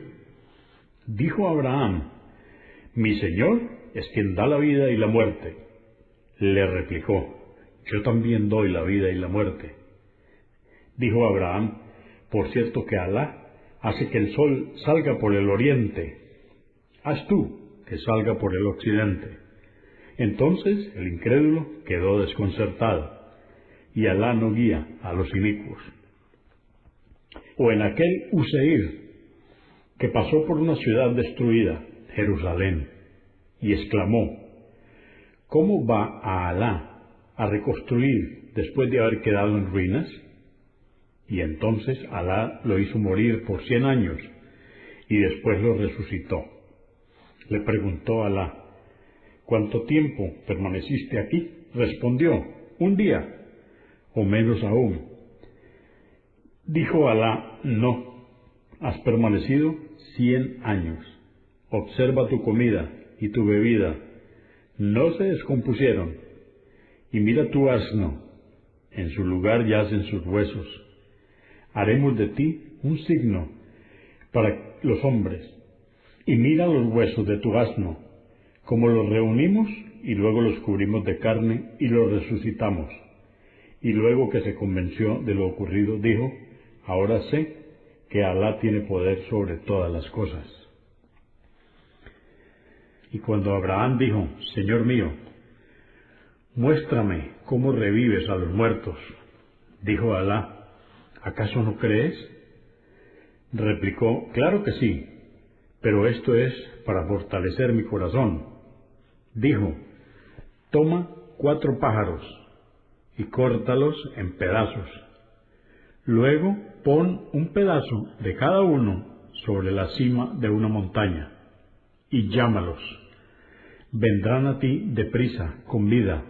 Dijo Abraham: mi Señor es quien da la vida y la muerte. Le replicó: yo también doy la vida y la muerte. Dijo Abraham: por cierto que Alá hace que el sol salga por el oriente. Haz tú que salga por el occidente. Entonces el incrédulo quedó desconcertado, y Alá no guía a los inicuos. O en aquel Useir, que pasó por una ciudad destruida, Jerusalén, y exclamó: ¿cómo va a Alá a reconstruir después de haber quedado en ruinas? Y entonces Alá lo hizo morir por 100 años, y después lo resucitó. Le preguntó Alá: ¿cuánto tiempo permaneciste aquí? Respondió: 1 día, o menos aún. Dijo Alá: no, has permanecido 100 años. Observa tu comida y tu bebida, no se descompusieron. Y mira tu asno, en su lugar yacen sus huesos. Haremos de ti un signo para los hombres. Y mira los huesos de tu asno, como los reunimos y luego los cubrimos de carne y los resucitamos. Y luego que se convenció de lo ocurrido, dijo: ahora sé que Alá tiene poder sobre todas las cosas. Y cuando Abraham dijo: Señor mío, muéstrame cómo revives a los muertos, dijo Alá: ¿acaso no crees? Replicó: claro que sí, pero esto es para fortalecer mi corazón. Dijo: toma 4 pájaros y córtalos en pedazos. Luego pon un pedazo de cada uno sobre la cima de una montaña y llámalos. vendrán a ti deprisa, con vida,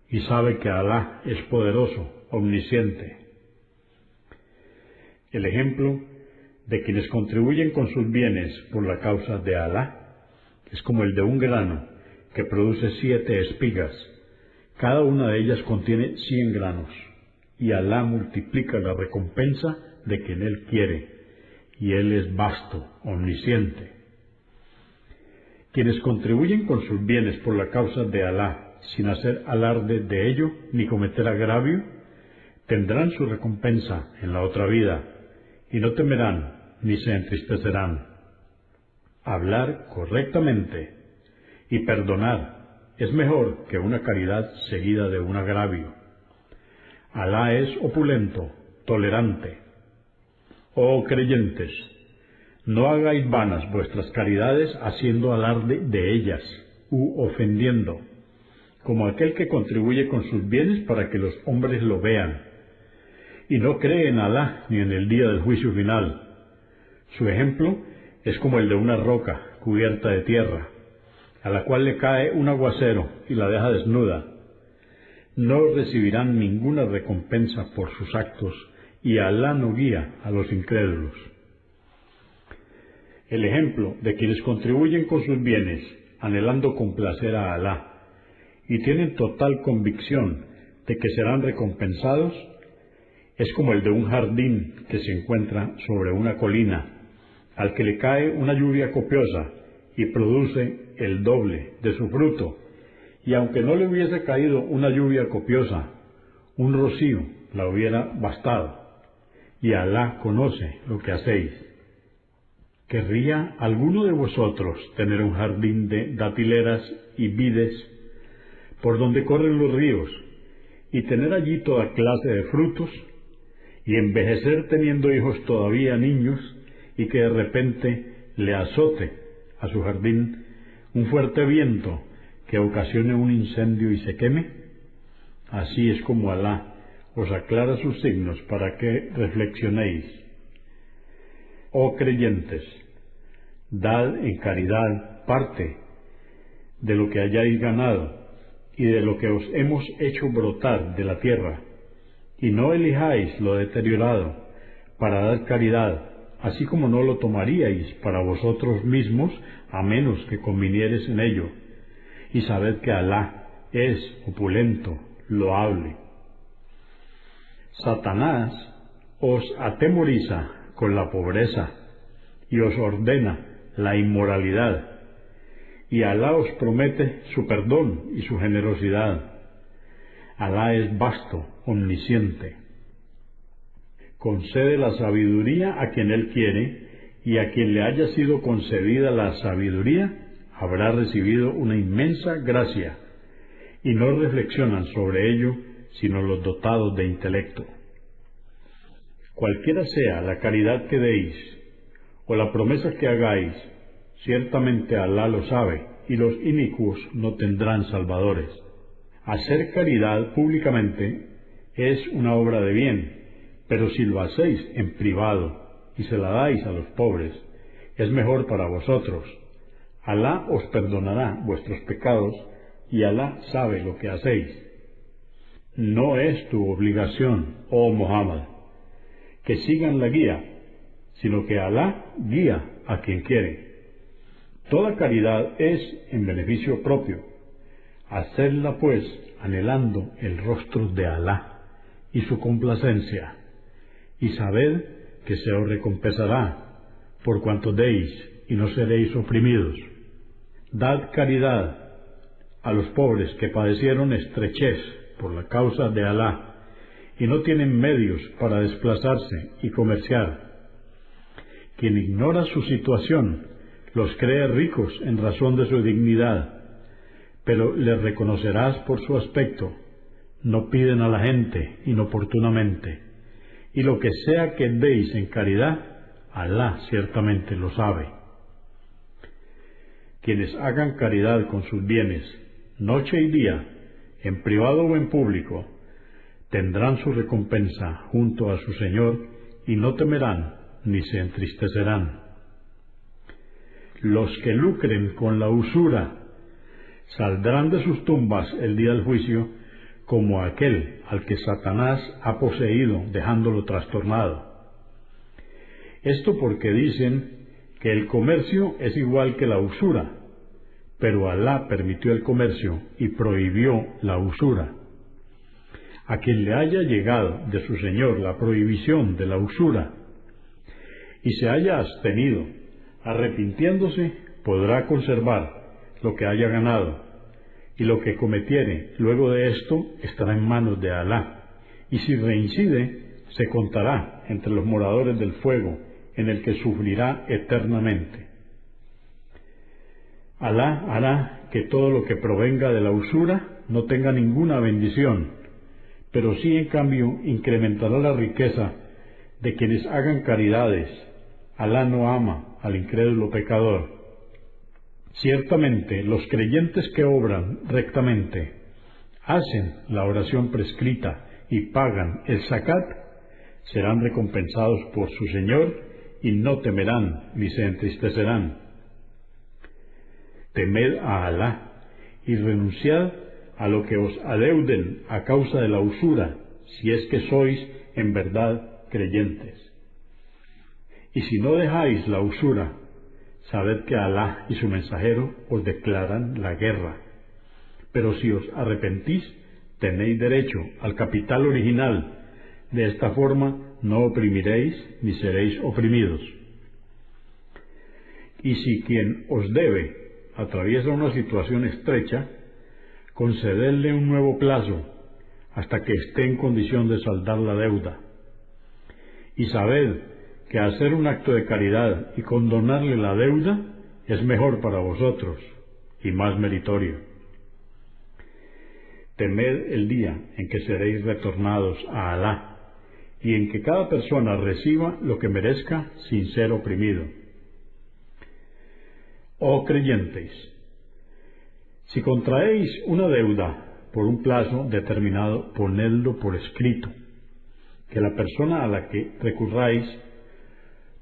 y sabe que Alá es poderoso, omnisciente. El ejemplo de quienes contribuyen con sus bienes por la causa de Alá es como el de un grano que produce 7 espigas. Cada una de ellas contiene 100 granos, y Alá multiplica la recompensa de quien Él quiere, y Él es vasto, omnisciente. Quienes contribuyen con sus bienes por la causa de Alá, sin hacer alarde de ello ni cometer agravio, tendrán su recompensa en la otra vida, y no temerán ni se entristecerán. Hablar correctamente y perdonar es mejor que una caridad seguida de un agravio. Alá es opulento, tolerante. Oh creyentes, no hagáis vanas vuestras caridades haciendo alarde de ellas u ofendiendo, como aquel que contribuye con sus bienes para que los hombres lo vean, y no cree en Alá ni en el día del juicio final. Su ejemplo es como el de una roca cubierta de tierra, a la cual le cae un aguacero y la deja desnuda. No recibirán ninguna recompensa por sus actos, y Alá no guía a los incrédulos. El ejemplo de quienes contribuyen con sus bienes, anhelando complacer a Alá, y tienen total convicción de que serán recompensados, es como el de un jardín que se encuentra sobre una colina, al que le cae una lluvia copiosa y produce el doble de su fruto, y aunque no le hubiese caído una lluvia copiosa, un rocío la hubiera bastado, y Alá conoce lo que hacéis. ¿Querría alguno de vosotros tener un jardín de datileras y vides, por donde corren los ríos, y tener allí toda clase de frutos, y envejecer teniendo hijos todavía niños, y que de repente le azote a su jardín un fuerte viento que ocasione un incendio y se queme? Así es como Alá os aclara sus signos para que reflexionéis. Oh creyentes, dad en caridad parte de lo que hayáis ganado y de lo que os hemos hecho brotar de la tierra, y no elijáis lo deteriorado para dar caridad, así como no lo tomaríais para vosotros mismos a menos que convinieres en ello, y sabed que Alá es opulento, loable. Satanás os atemoriza con la pobreza y os ordena la inmoralidad, y Alá os promete su perdón y su generosidad. Alá es vasto, omnisciente. Concede la sabiduría a quien Él quiere, y a quien le haya sido concedida la sabiduría habrá recibido una inmensa gracia, y no reflexionan sobre ello sino los dotados de intelecto. Cualquiera sea la caridad que deis o la promesa que hagáis, ciertamente Alá lo sabe, y los inicuos no tendrán salvadores. Hacer caridad públicamente es una obra de bien, pero si lo hacéis en privado y se la dais a los pobres, es mejor para vosotros. Alá os perdonará vuestros pecados, y Alá sabe lo que hacéis. No es tu obligación, oh Muhammad, que sigan la guía, sino que Alá guía a quien quiere. Toda caridad es en beneficio propio. Hacedla pues anhelando el rostro de Alá y su complacencia, y sabed que se os recompensará por cuanto deis y no seréis oprimidos. Dad caridad a los pobres que padecieron estrechez por la causa de Alá y no tienen medios para desplazarse y comerciar. Quien ignora su situación los cree ricos en razón de su dignidad, pero les reconocerás por su aspecto. No piden a la gente inoportunamente, y lo que sea que deis en caridad, Alá ciertamente lo sabe. Quienes hagan caridad con sus bienes, noche y día, en privado o en público, tendrán su recompensa junto a su Señor, y no temerán ni se entristecerán. Los que lucren con la usura saldrán de sus tumbas el día del juicio como aquel al que Satanás ha poseído, dejándolo trastornado. Esto porque dicen que el comercio es igual que la usura, pero Alá permitió el comercio y prohibió la usura. A quien le haya llegado de su Señor la prohibición de la usura y se haya abstenido, arrepintiéndose, podrá conservar lo que haya ganado, y lo que cometiere luego de esto estará en manos de Alá, y si reincide, se contará entre los moradores del fuego, en el que sufrirá eternamente. Alá hará que todo lo que provenga de la usura no tenga ninguna bendición, pero sí en cambio incrementará la riqueza de quienes hagan caridades. Alá no ama al incrédulo pecador. Ciertamente los creyentes que obran rectamente, hacen la oración prescrita y pagan el zakat, serán recompensados por su Señor y no temerán ni se entristecerán. Temed a Alá y renunciad a lo que os adeuden a causa de la usura, si es que sois en verdad creyentes. Y si no dejáis la usura, sabed que Alá y su mensajero os declaran la guerra. Pero si os arrepentís, tenéis derecho al capital original. De esta forma no oprimiréis ni seréis oprimidos. Y si quien os debe atraviesa una situación estrecha, concededle un nuevo plazo hasta que esté en condición de saldar la deuda. Y sabed que hacer un acto de caridad y condonarle la deuda es mejor para vosotros y más meritorio. Temed el día en que seréis retornados a Alá y en que cada persona reciba lo que merezca sin ser oprimido. Oh creyentes, si contraéis una deuda por un plazo determinado, ponedlo por escrito, que la persona a la que recurráis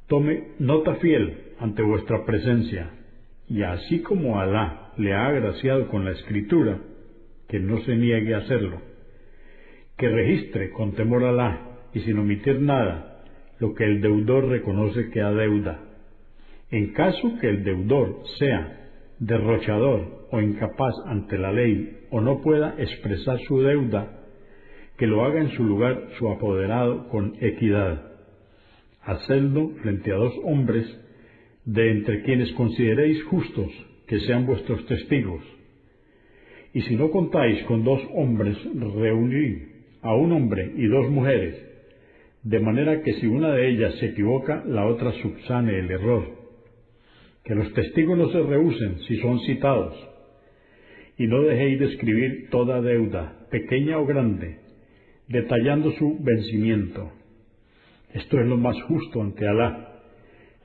tome nota fiel ante vuestra presencia, y así como Alá le ha agraciado con la escritura, que no se niegue a hacerlo, que registre con temor a Alá y sin omitir nada lo que el deudor reconoce que adeuda. En caso que el deudor sea derrochador o incapaz ante la ley o no pueda expresar su deuda, que lo haga en su lugar su apoderado con equidad. Hacedlo frente a 2 hombres de entre quienes consideréis justos que sean vuestros testigos. Y si no contáis con 2 hombres, reunid a un hombre y 2 mujeres, de manera que si una de ellas se equivoca, la otra subsane el error. Que los testigos no se rehúsen si son citados, y no dejéis de escribir toda deuda, pequeña o grande, detallando su vencimiento. Esto es lo más justo ante Alá,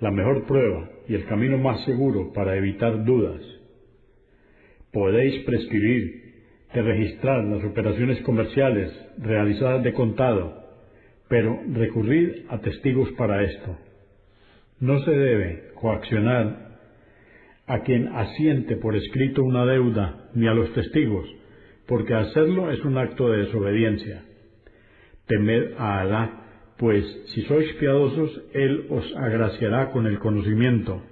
la mejor prueba y el camino más seguro para evitar dudas. Podéis prescribir de registrar las operaciones comerciales realizadas de contado, pero recurrid a testigos para esto. No se debe coaccionar a quien asiente por escrito una deuda, ni a los testigos, porque hacerlo es un acto de desobediencia. Temed a Alá, pues si sois piadosos, Él os agraciará con el conocimiento.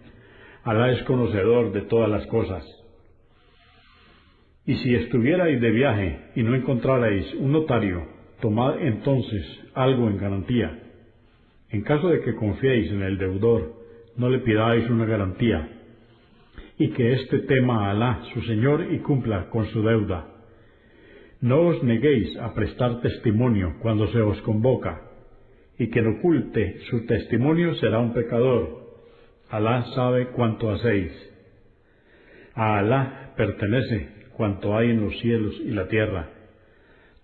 Alá es conocedor de todas las cosas. Y si estuvierais de viaje y no encontrarais un notario, tomad entonces algo en garantía. En caso de que confiéis en el deudor, no le pidáis una garantía, y que éste tema a Alá, su Señor, y cumpla con su deuda. No os neguéis a prestar testimonio cuando se os convoca, y quien oculte su testimonio será un pecador. Alá sabe cuánto hacéis. A Alá pertenece cuanto hay en los cielos y la tierra.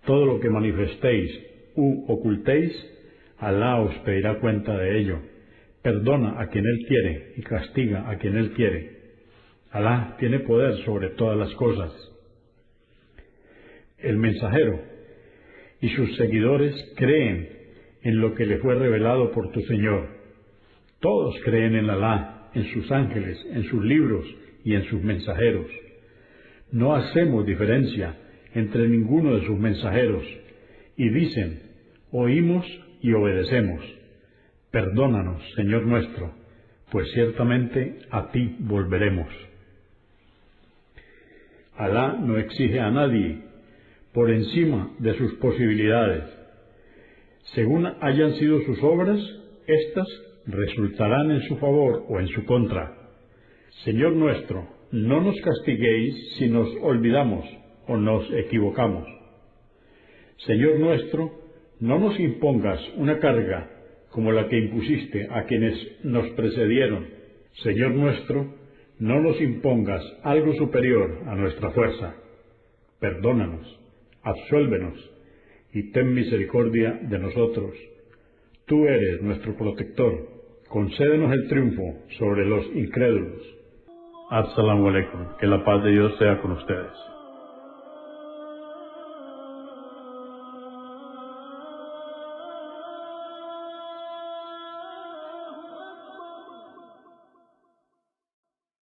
Todo lo que manifestéis u ocultéis, Alá os pedirá cuenta de ello. Perdona a quien Él quiere y castiga a quien Él quiere. Alá tiene poder sobre todas las cosas. El mensajero y sus seguidores creen en lo que le fue revelado por tu Señor. Todos creen en Alá, en sus ángeles, en sus libros y en sus mensajeros. no hacemos diferencia entre ninguno de sus mensajeros, y dicen, oímos y obedecemos. Perdónanos, Señor nuestro, pues ciertamente a ti volveremos. Alá no exige a nadie por encima de sus posibilidades. Según hayan sido sus obras, éstas resultarán en su favor o en su contra. Señor nuestro, no nos castiguéis si nos olvidamos o nos equivocamos. Señor nuestro, no nos impongas una carga como la que impusiste a quienes nos precedieron. Señor nuestro, no nos impongas algo superior a nuestra fuerza. Perdónanos, absuélvenos y ten misericordia de nosotros. Tú eres nuestro protector. Concédenos el triunfo sobre los incrédulos. Assalamu alaikum. Que la paz de Dios sea con ustedes.